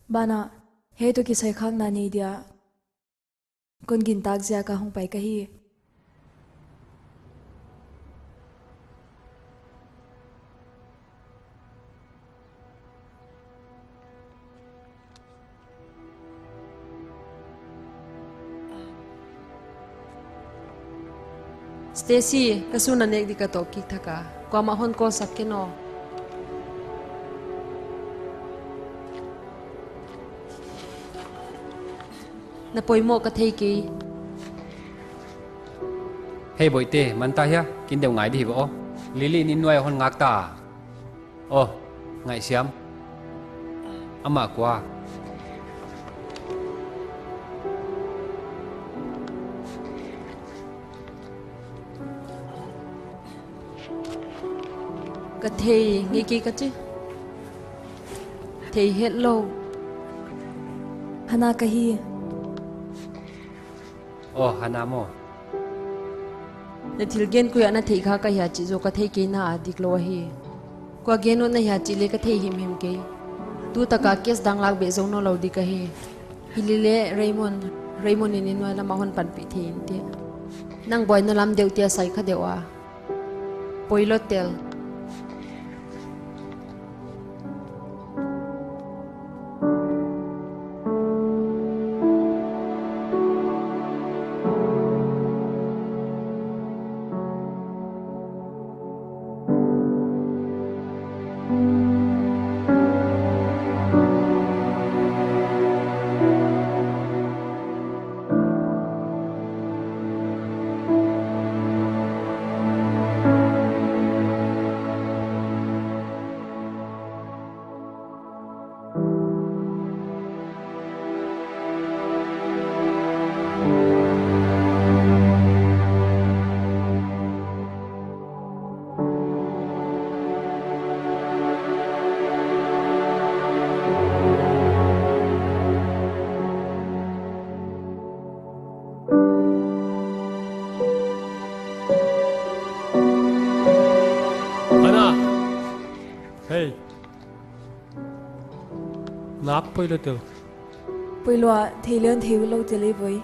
bana he to ki sai khang na ni dia kon gin tak zia ka hong pai kahi
Stacy kasuna nek di ka to ki thaka. Kwa ma hon ko sakeno. Na poimo ka thei ki.
Hey boy te man ta ya kin deu ngai di bo lili ni nuai hon ngak ta oh ngai siam ama kwa
Ka thei ngi ki ka chi. Thei hello.
hana kahi
oh hanamo
Na thilgen ku ya na thei kha ka ya chi zo ka thei ki na adik lo hi. Kwa geno na ya chi le ka thei him him ke. Tu ta ka kes dang lak be zo no lo di ka hi. Hilile Raymond ni no la ma hon pan pi thein te. Nang boy no lam deu tia sai kha dewa. Poilo tel.
nap poi lo tel
poi lo theilen theu lo tele voi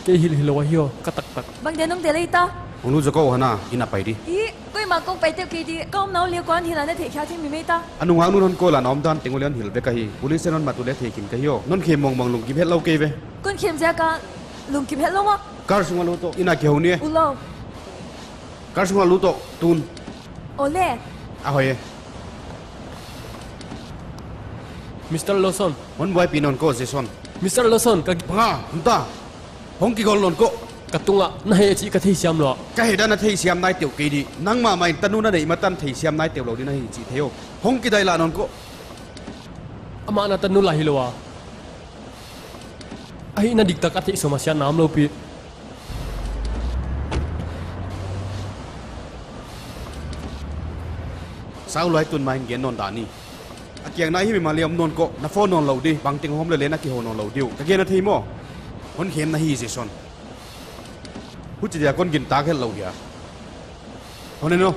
ke hil wa hiyo ka tak tak
bang de nong tele ta
ông lu joko hana ina pai di
i koi ma kong pai te ki di kom nau le kwan hilana the kha thi mi me ta
anu nga nu non ko la nom dan tengulian hil be kahi police non matule the kin kahiyo non khe mong mong lung ki het lo ke ve
kon khem ja ka lung kim het lo ma
kar sunga lu to ina ke honi
u lo
kar sunga lu to tun
ole
a hoye
Mr. Lawson
mon boy pinon ko jason
Mr. Lawson ka
panga hunta hong ki gol lon ko
katunga na he chi ka thei siam lo
ka he da na thei siam nai tiu ke di nang ma mai tanu na dei matan thei siam nai tiu lo di na hi chi theo hong ki dai la non ko
ama na tanu la hilowa ai na dik tak athi somasya nam lo pi
sao loi tun mai gen non da ni akiang nai hi mi maliam non ko na phone non lo di bang ting hom le na ki ho non lo diu ka gen na thei mo hon khem na hi jason hu chi dia kon gin ta khel lo dia hon no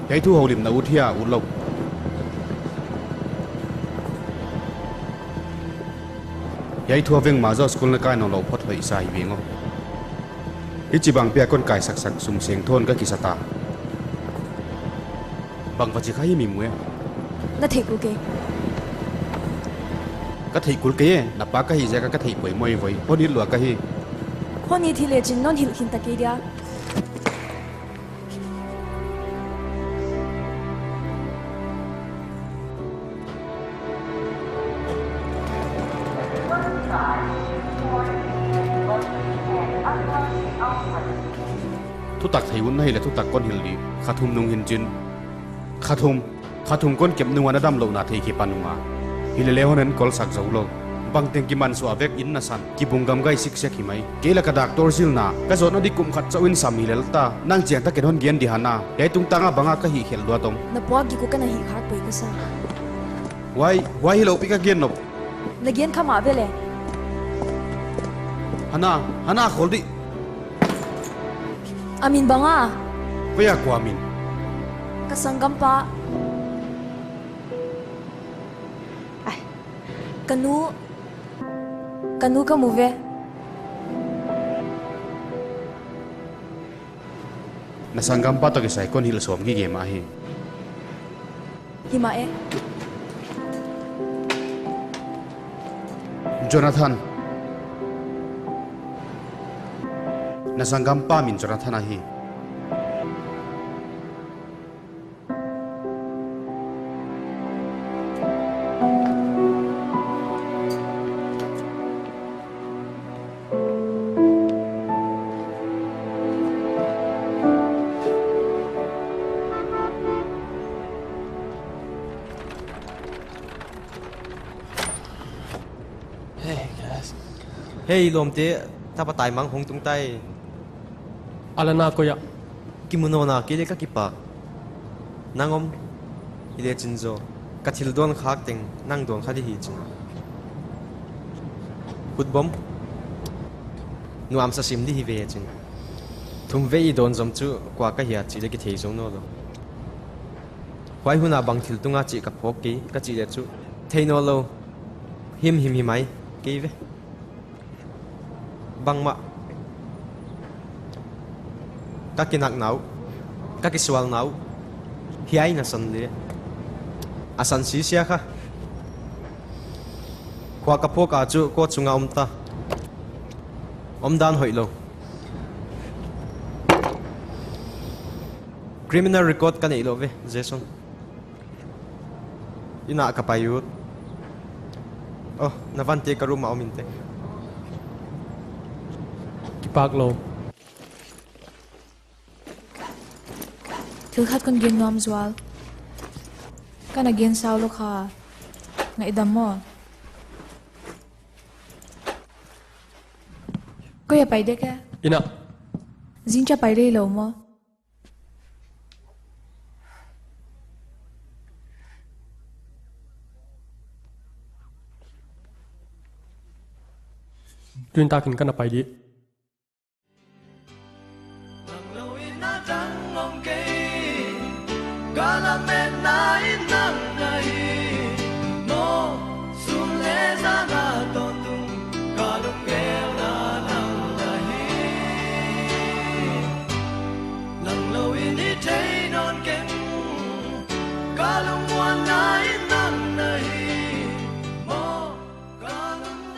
cái thu hầu điểm na uthia ulok cái thu veng ma zo school na kai no lo phot hoi sai wengo ichi bang pia kon kai sak sak sum seng thon ka kisata bang vachi khai mi muya
na the ku ke
ka thei kul ke na pa ka hi ja ka thei poi moi voi poni lo ka hi
honi thi le chin non hil khin ta ke dia
thu tak thei un nei le thu tak kon hil di khathum nung hin chin khathum kon kem nu wana dam lo na thei ki panunga hilele honen kol sak zo lo bang teng ki man so avek in na san ki bungam gai sik sek hi mai ke la ka doctor sil na ka zot no di kum khat chawin sam hilel ta nang chiang ta ken hon gen di hana ye tung tanga banga ka hi khel do tong
na po gi ko kana hi khat poi ka sa
why hilo pi ka gen no
na gen khama vele
hana kholdi
amin banga
kaya ko amin
kasangam pa ai kanu ka move
nasanggam pa to ki sai kon hil som gi ge ma hi
hima e
Jonathan nasanggam pa min Jonathan ahi
Hey lom te ta pa tai mang hong tung tai
alana ko ya
kimono na ke le ka ki pa nangom ile chinzo ka thil don khak teng nang don khadi hi chin hutbom nu am sa sim di hi ve chin thum ve I don zom chu kwa ka hiya chi le ki thei zo no lo hwai huna bang thil tunga chi ka phok ki ka chi le chu thei no lo him mai ke ve bang ma các cái nặng nấu các cái xoal nấu hi ai na san le asan si sia kha kwa ka pho ka chu ko chunga ta dan hoi lo criminal record ka nei lo ve Jason ina ka payut oh navante ka ruma ominte
pak lo
thil khat kon gen nom zwal kana gen saw lo kha ngai dam mo ko ya pai de ka
ina
dính cho bài đây lâu mà
tuyên ta kinh kana pai di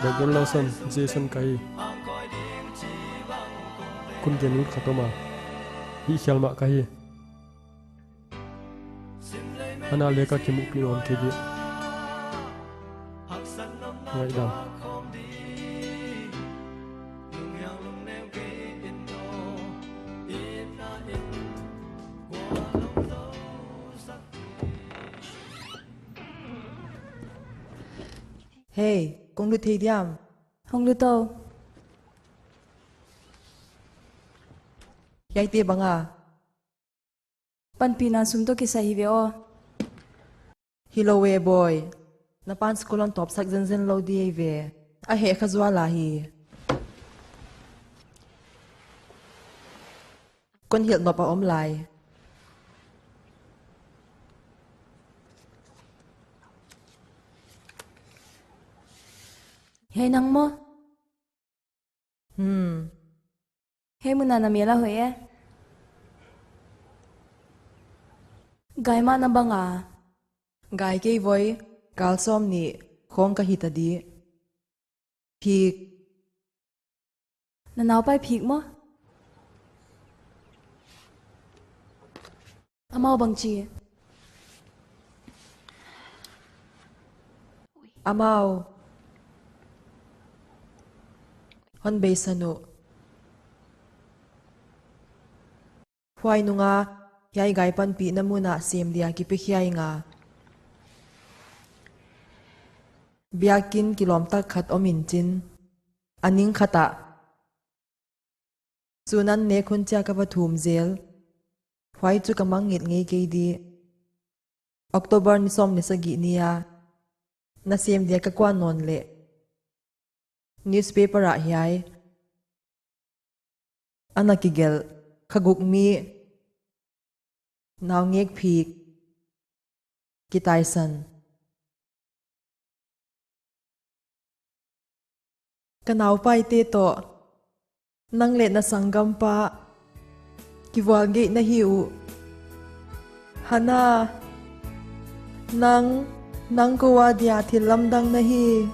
Dr. Lawson Jason kai kun genut khatoma hi khalma kai ana leka kimu pinon ke di ngai dam
Hey, con lưu thi diam.
Hong lu to.
Yai tia banga.
Pan pina sum to kisa hi veo.
Hello we boy. Na pan school on top sak zen lo di ve. A he khazwa la hi. Con hiel no pa om lai.
Hey nang mo. Hey muna na mela hoye. Gai ma na banga.
Gai ke voi kal som ni khong ka hita di. Phik.
Na naw pai phik mo. Amao bang chi.
Amao. Hon bay sanu. Huay nu nga, yay gay pan pi na muna sim dia kipikyay nga. Biyakin kilomtak khat omin chin. Aning khata. Sunan ne kuncha ka pathum zel. Huay chu kamang ngit ngay kay di. October ni som ni sagi niya. Na sim dia ka kwa non le. Newspaper a hiyay. Anakigel, kaguk mi. Naw ngek phik. Kitay san. Kanaw Paite to. Nang let na sanggam pa. Kiwalgi na hiu. Hana. Nang kuwa dia thilamdang na hi.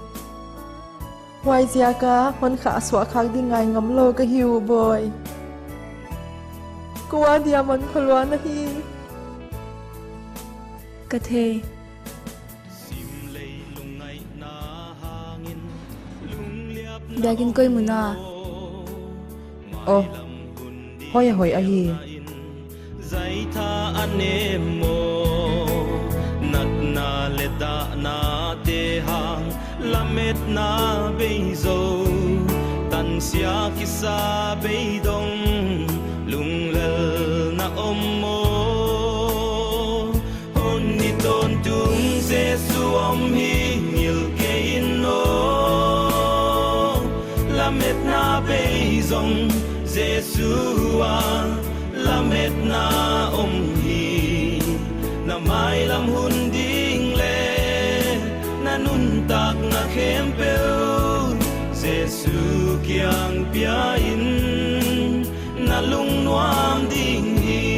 Hoài zia ka, hon khá xóa khắc đi ngay ngắm lô ka hiu boy. Cô á dia man khalwa na hi.
Ka the. Dagin koy muna.
Oh, hoy a hi.
Zai tha anem mo. Nat na le da na te hang. Lamet na beizo tan sia kisa beidong lunglel na ommo onni ton tung Jesu om hi ngil keino lamet na beizong Jesu a lamet na om hi na mai lam hun ding le nun tak na kempel Jesu kiang piain na lung nuam ding hi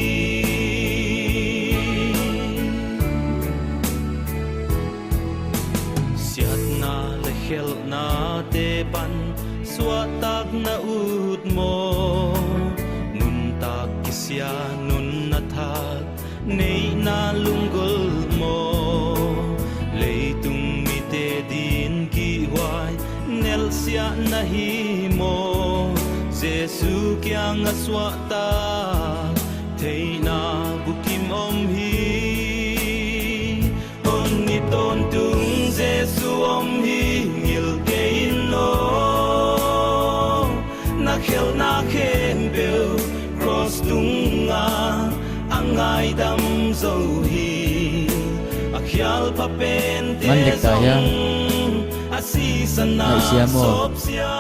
siat na lehel na te pan suat tak na ut mo nun tak kisya nun na thak nei na lunggol mo leitung din ki hoài nel sia na hi mo Jesu kyang aswa ta thei na bukim om hi on ni ton tung Jesu om hi ngil kein no na khel na khem bel dam zo hi a khial pa pen te
Man dek ta ya
asi sana
ngai sia mo
sop sia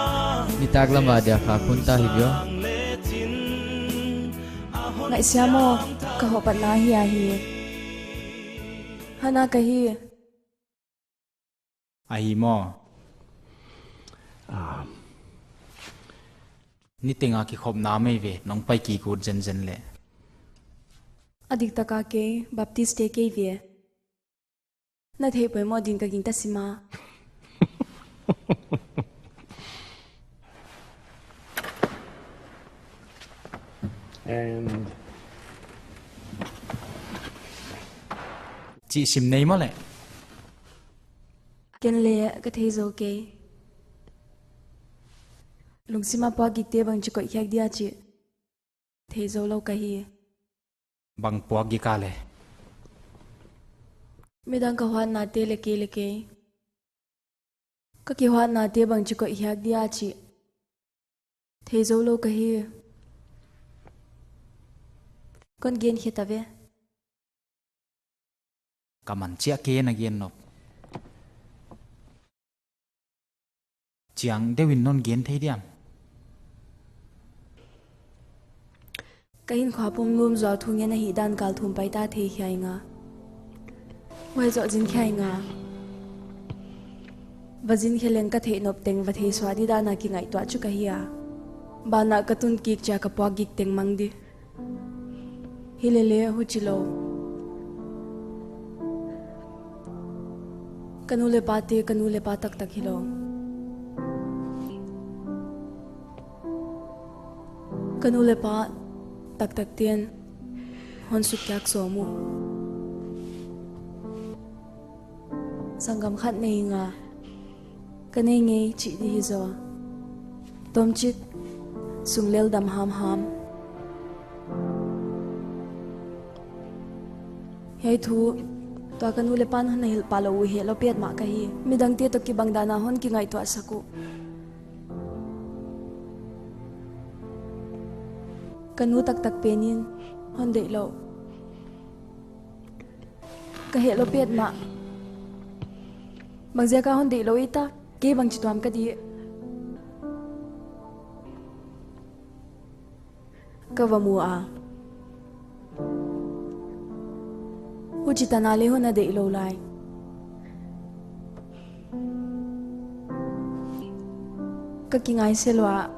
mi tak lama dia kha khun ta hi bio
ngai sia mo ka ho pat na hi a hi hana ka hi
ai mo ni tenga ki khop na mai ve nong pai ki ku jen jen le
adik taka ke baptist te ke vie na the poi mo din ka ging ta sima
And
chi sim nei mo le
ken le ka thei zo ke lungsima pa gi te bang chi ko khyak dia chi thei zo lo ka hi
bang po gi ka le
medang ka hwan na te le ke ka ki hwan na te bang chi ko khyak dia chi thei zo lo ka hi kon gen kheta ve
kaman chia ke na gen nop chiang dewin non gen thei diam
kain khwa pum ngum zo thu nge na hi dan kal thum pai ta thei khai nga wai zo jin khai nga vajin khelen ka thei nop teng va thei swadi da na ki ngai twa chu ka hiya bana katun ki cha ka pwa gik teng mang di hilele hu chilo kanule pa tak tak hilo kanule pa tak tak tien hon su kyak so mu sangam khat nei nga kanei nge chi di zo tom chit sunglel dam ham hei thu to kanule pan hon hil palo he lo pet ma ka hi midang te to ki bangdana hon ki ngai to asaku kanu tak tak penin hon de lo ka he lo pet ma bangzia ka hon de lo ita ke bang chitwam ka di ka vamu a Uchita nale ho na de lo lai ka kingai selwa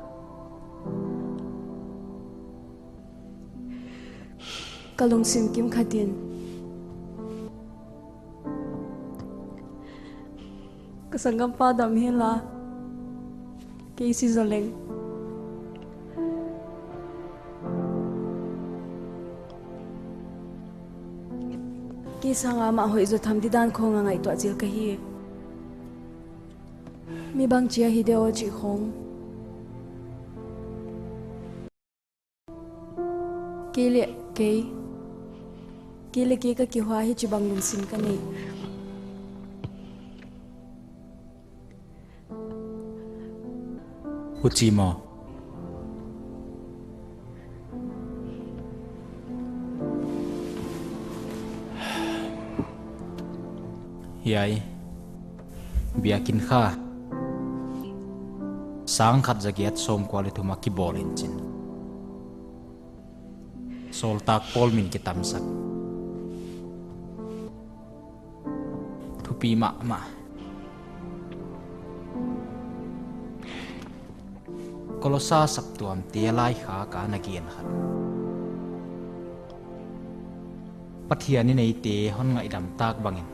kalung sim kim khatin kasangam pa dam hela keisi zoleng ki sanga ma hoi zo tham di dan khong ngai to jil ka hi mi bang chia hi deo chi khong kele ke ka ki hwa hi chi bang lung sim ka nei
huchi mo yai biakin kha sang khat jagiat som kwale thuma ki bolin chin sol tak pol min ki tamsak thupi ma kolosa sak tuam tialai kha ka nagian khat pathiani nei te hon ngai dam tak bangin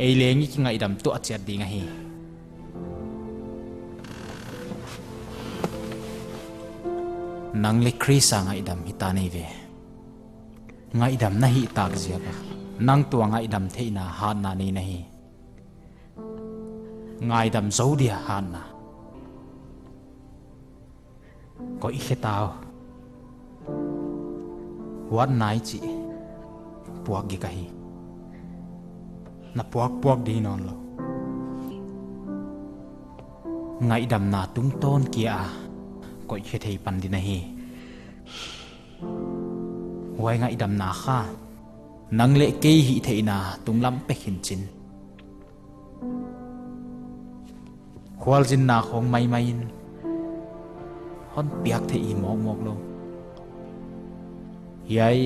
ei lengi ki ngai dam to achat dinga hi nang le krisa ngai dam hita nei ve ngai dam na hi tak zia ka nang tua ngai dam theina han na nei na hi ngai dam zodia han na có ít cái tao what nai chị buộc gì cái na buộc đi non lo ngày đầm na tung tôn kia có ít cái thầy pan đi này huai nga idam na kha nang le ke hi theina tunglam pe khin chin khwal jin na khong mai mai in hon piak the i mok mok lo yai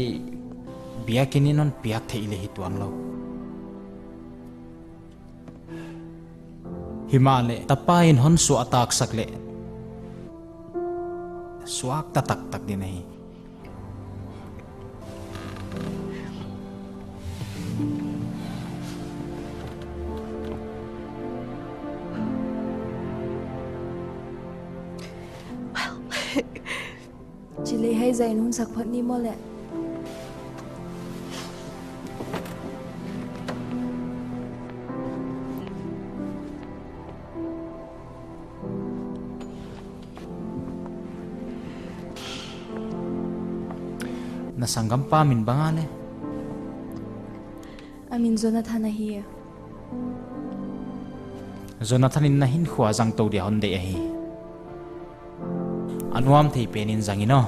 biakinin non piak the ile hi tuang lo himale tapain hon su atak sakle suak tatak tak din nahi
Chile hay zain hun sak phat ni mo le
nasanggam pa min bangale
amin Jonathan hi
Jonathan in nahin khwa jang to dia hon de hi anuam thei penin jangino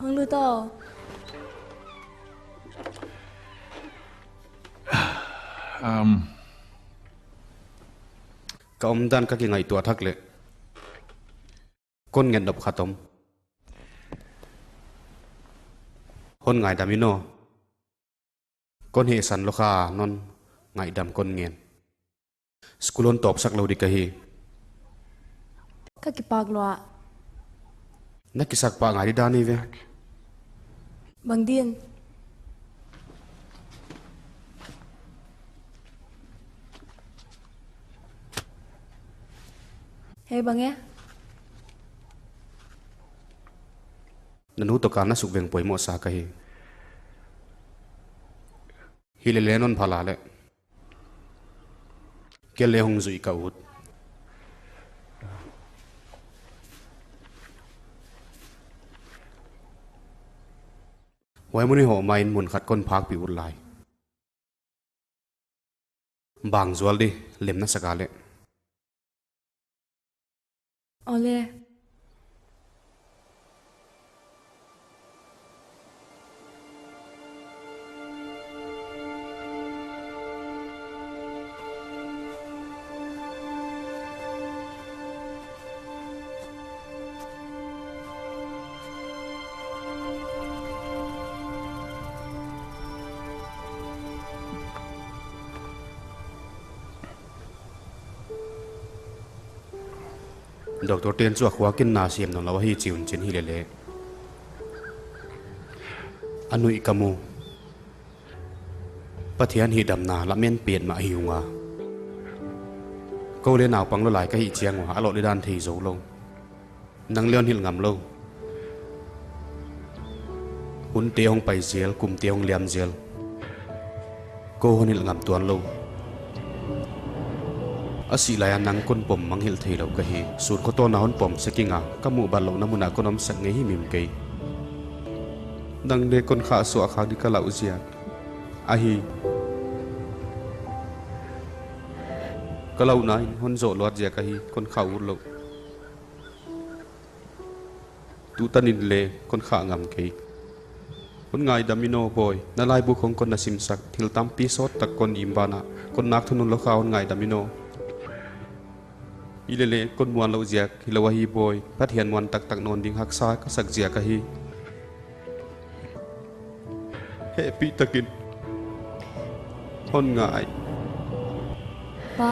hong lu to
ka dan ka ki ngai tua thak le kon ngen dop khatom hon ngai damino kon he san lo kha non ngai dam kon ngen skulon top sak lo di ka hi
ka ki pak lo
na ki sak pa ngai dani ve
bang din hey bang ya
nanu to kana suk veng poi mo sa ka hi hile lenon phala le ke le hong zui ka ut wai muni ho main mun khat kon phak pi ut lai bang zwal di lem na sakale
ole
Doctor Ten chu khwa kin na siam no lawa hi chiun chin hi lele anui kamu pathian hi dam na lamen pian ma hiunga ko le naw pang lo lai ka hi chiang wa alo le dan thei zo lo nang leon hil ngam lo hun te hong pai zel kum te hong liam zel ko hon hil ngam tuan lo asi layan nang kon pom manghil thei lo ka hi sur ko to na hon pom sekinga kamu ba lo namuna konom sak nge hi mim ke nang de kon kha so akha di ka lau zia a hi ka lau nai hon zo lot zia ka hi kon kha ur lo tu tanin le kon kha ngam ke kon ngai damino boy na lai bu khong kon na sim sak thil tam pi sot tak kon imbana kon nak thunun lo kha on ngai damino ilele kon muan lo ziak hilawa hi boy pathian muan tak tak non ding haksa ka sak zia ka hi happy takin hon ngai
pa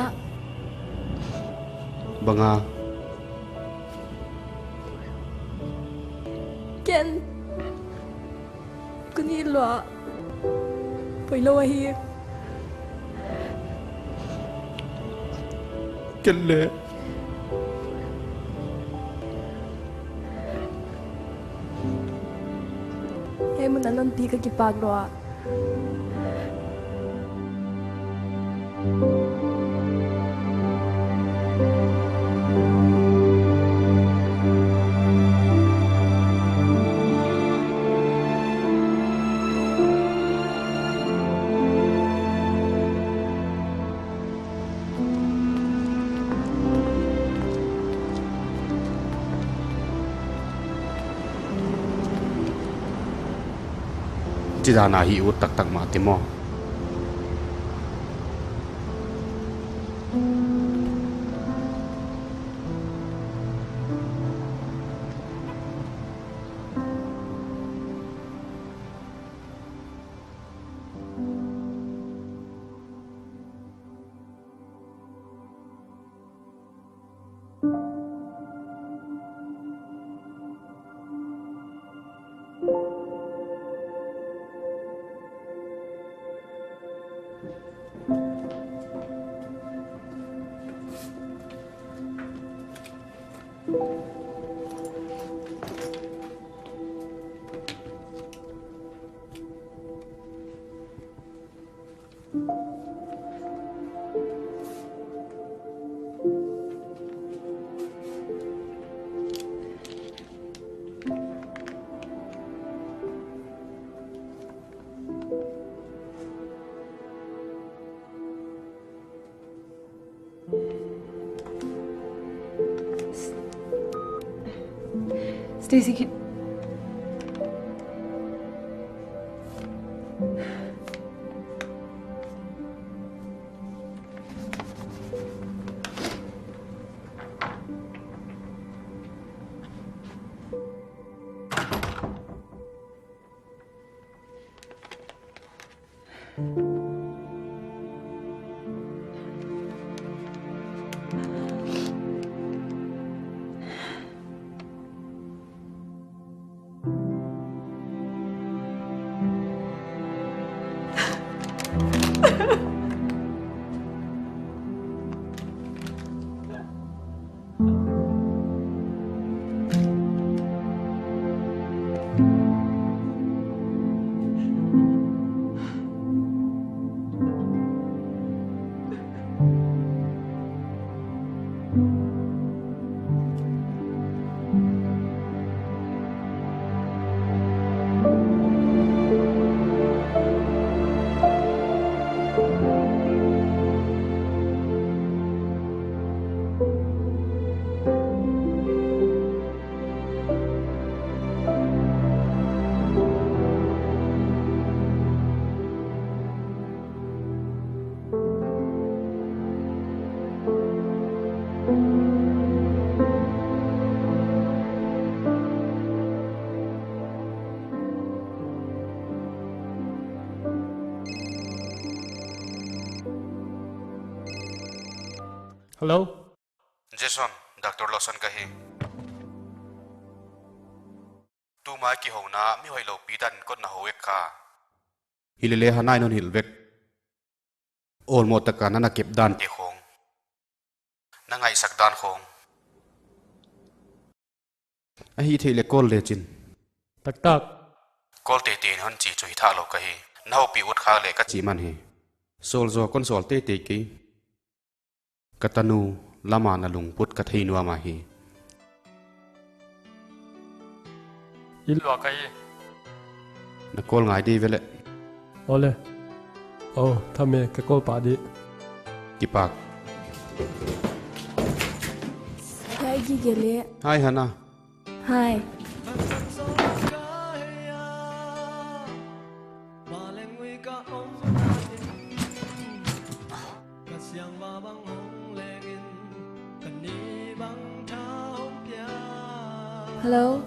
banga
ken kuni lo Poi lo hi.
Kelle.
He mun anon pi ka ki pag lo a.
Chỉ là na hi ut tak tak ma ti mo.
Stacy, can...
Hello?
Jason, Dr. Lawson ka hi. Tu mai ki ho na mi hoi lo pi dan kon na ho ek kha. Hilele hanai non hilvek. Ol mo taka na kep dan ti khong. Na ngai sak dan khong. A hi thele kol le chin.
Tak tak.
Kol te te hon chi chui tha lo ka hi. Na ho pi ut kha le ka chi man hi. Sol zo kon sol te te ki. Katanu lama na lungput ka thei nuwa ma hi.
Ilwa kai.
Na kol ngai di vele.
Ole. Oh, thame ka kol pa di.
Kipak.
Hai gi gele.
Hai Hana.
Hai. Hello.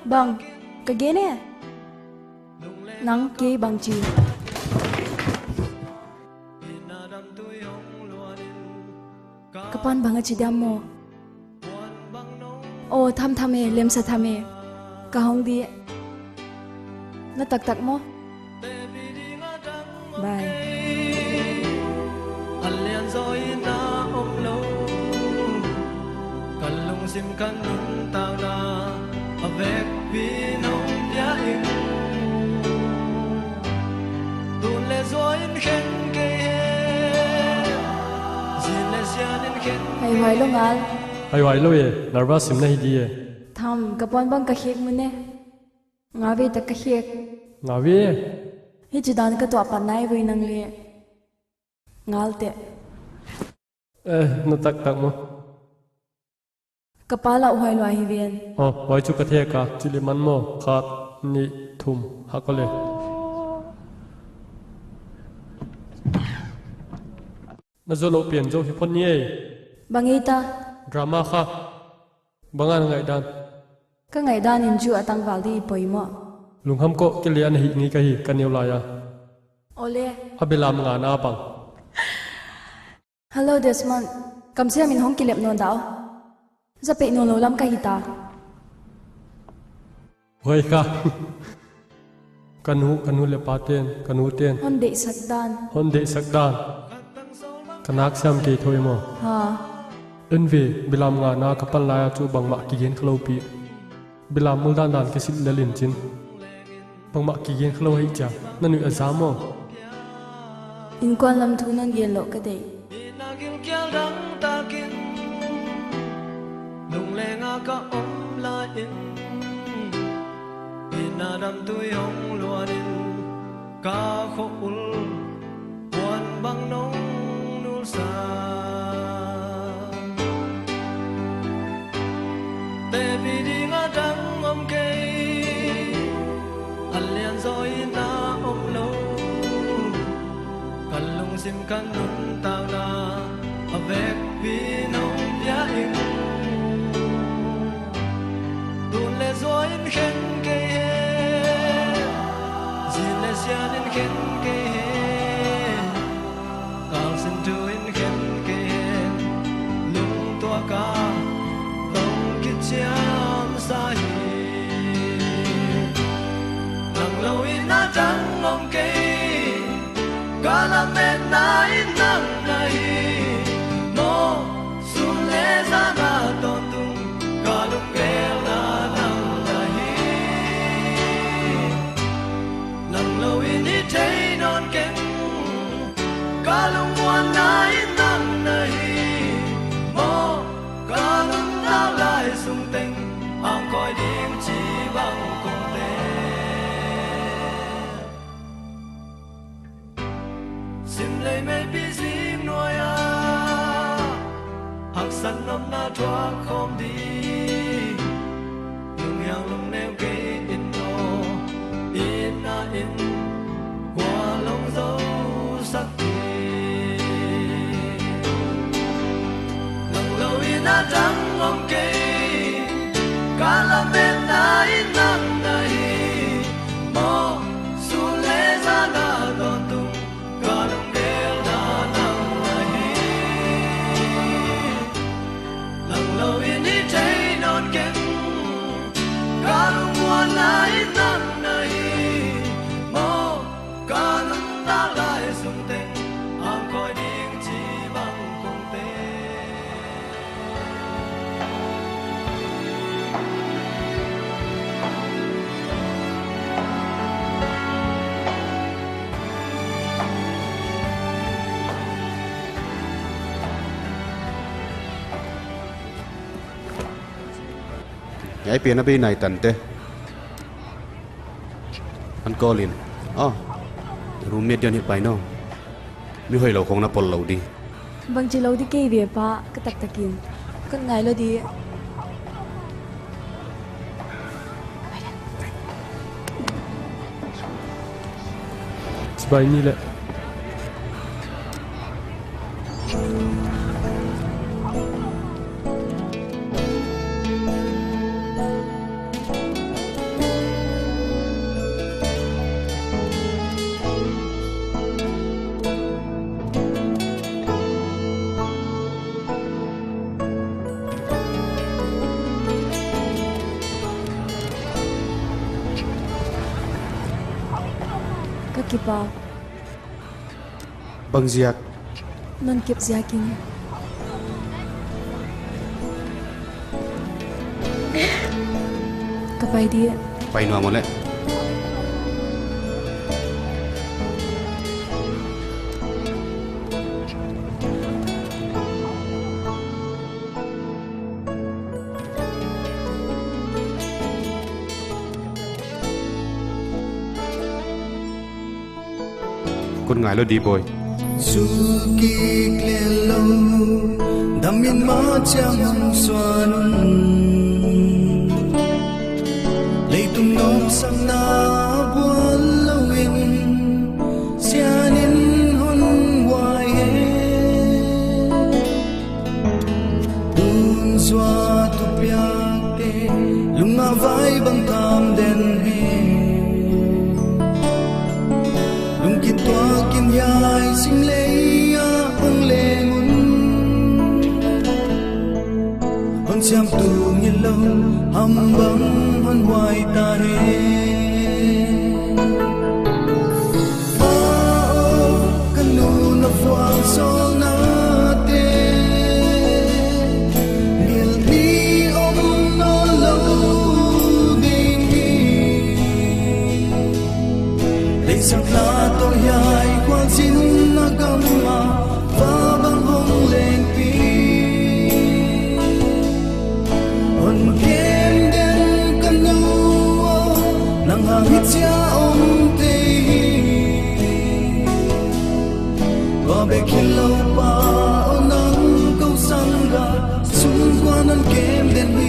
Bang, cái ghế nè. Nắng kia bằng chiều. Kapan banget si damo. Oh, tham tham lem sa tham Kahong di. nó tắc tắc mo bye
anh liền rồi na ôm lâu cần lung sim cần lung tao na avec vì nông giá in tuôn lệ rồi khen cây xin lệ xian khen
hay hoài lo ngal
hay hoài lo ye nervous sim nahi di ye
tham kapon bang ka khek mune ngawe ta ka khek
ngawe
hi chidan ka to pa nai voi nang le ngal te
nó tắc tắc mo
kapala hoài lo hi ven
hoài chu ka the ka chili man mo khat ni thum hakole na zo lo pian zo hi phon ni
bangi ta
drama kha bangan ngai dan
ka ngai dan in chu atang wal di poimo
lungham ko kilian hi ni ka hi kaneu la ya
ole
abelam nga na pang
hello Desmond kam se min hong kilep non dao za pe no lo lam ka hita
hoi ka kanu le paten kanu ten hon de sakdan kanak sam ke thoi mo
ha
enve bilam nga na kapal la chu bangma ki gen khlo pi bilam muldan dan ke sil lalin chin bangma ki gen khlo hi cha nanu azamo
in kwan lam thu nan gen lo ka dei
nagil kyal dang takin nung le nga ka om la in inadam tu yong luanin ka kho ul buan bang nong nul sa te bi di nga dang om ke alian zoi na om lo kalung sim kan nun tao na avec vì nông giá in tuôn lệ rồi khen cây xin lệ xian khen cây cao xin tu khen cây lung tua ca tông kít chiam sa hi nang lâu in na trắng ngom cây cả là mẹ na in nang này mo sun le za na ton tung cả lúc ghé na nang này nang lâu in đi thấy non ken cả lúc muôn na in nang này mo cả lúc ta lại sung tình ang coi điểm chỉ bằng cùng tên sim lấy mê bi sim nuôi hắc săn năm na thoa không đi lung yang lung neo kê in no in na in qua lông dấu sắc kỳ lăng lâu in na trắng ngom kê cả là bên na in nắng này mo su lê ra na đòn tung cả lông ghé na nắng này lăng lâu in đi thấy non ken cả lông muôn na in nắng này mo cả lông ta lại sung tình ang coi điên chỉ bằng cùng tên
ai pian abi nai tan te an colin roommate yan hi pai no mi hoi lo khong na pol lo di
bang chi lo di ke be pa ka tak takin kan ngai lo di
sbai ni le
Kipa,
Bangziak,
non kip ziakin. Kapay dia.
Paino mo le. Kun ngai lo di boy.
Suki klelo damin ma chang suan leitung nom sang na buan lawin sianin hon wai dun zwa tu piak te lunga vai bang tam den he lung kit tua kim yai sing leia hong lengun hon siam tu ngil lo ham bang hon wai ta he kanu na fuang so na te ngil ni om no lo ding hi lấy sắc lá tôi yai quang xin na gam ma va bang hong lên pi on kem den kanu nang hang hit sia om te va be kilo pa nang câu sang ga sung quan an kem den hi.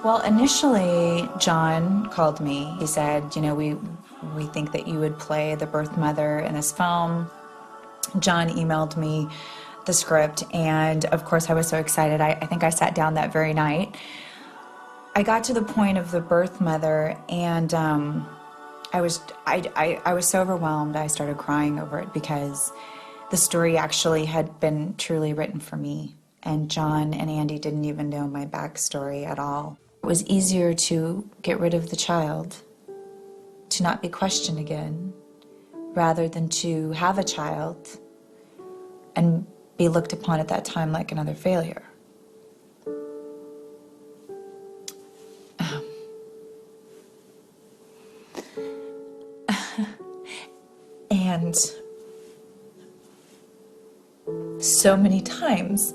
Well, initially, John called me. He said, you know, we think that you would play the birth mother in this film. John emailed me the script, and of course I was so excited. I think I sat down that very night. I got to the point of the birth mother, and I was so overwhelmed. I started crying over it because the story actually had been truly written for me, and John and Andy didn't even know my backstory at all. It was easier to get rid of the child, to not be questioned again, rather than to have a child and be looked upon at that time like another failure. And so many times,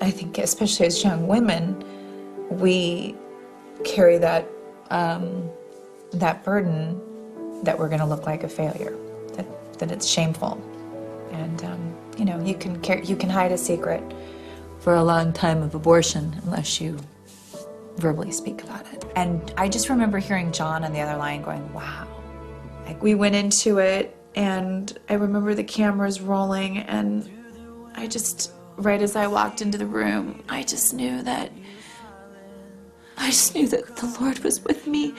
I think especially as young women, we carry that that burden that we're going to look like a failure, that it's shameful, and you know, you can hide a secret for a long time of abortion unless you verbally speak about it. And I just remember hearing John on the other line going, "Wow!" Like, we went into it, and I remember the cameras rolling, and I just, right as I walked into the room, I just knew that the Lord was with me,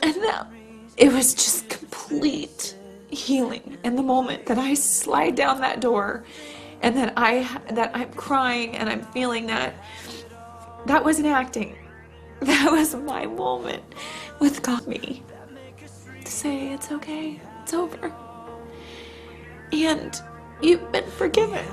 and that it was just complete healing in the moment that I slide down that door, and that I'm crying and I'm feeling that wasn't acting. That was my moment with God, me, to say it's okay, it's over, and you've been forgiven.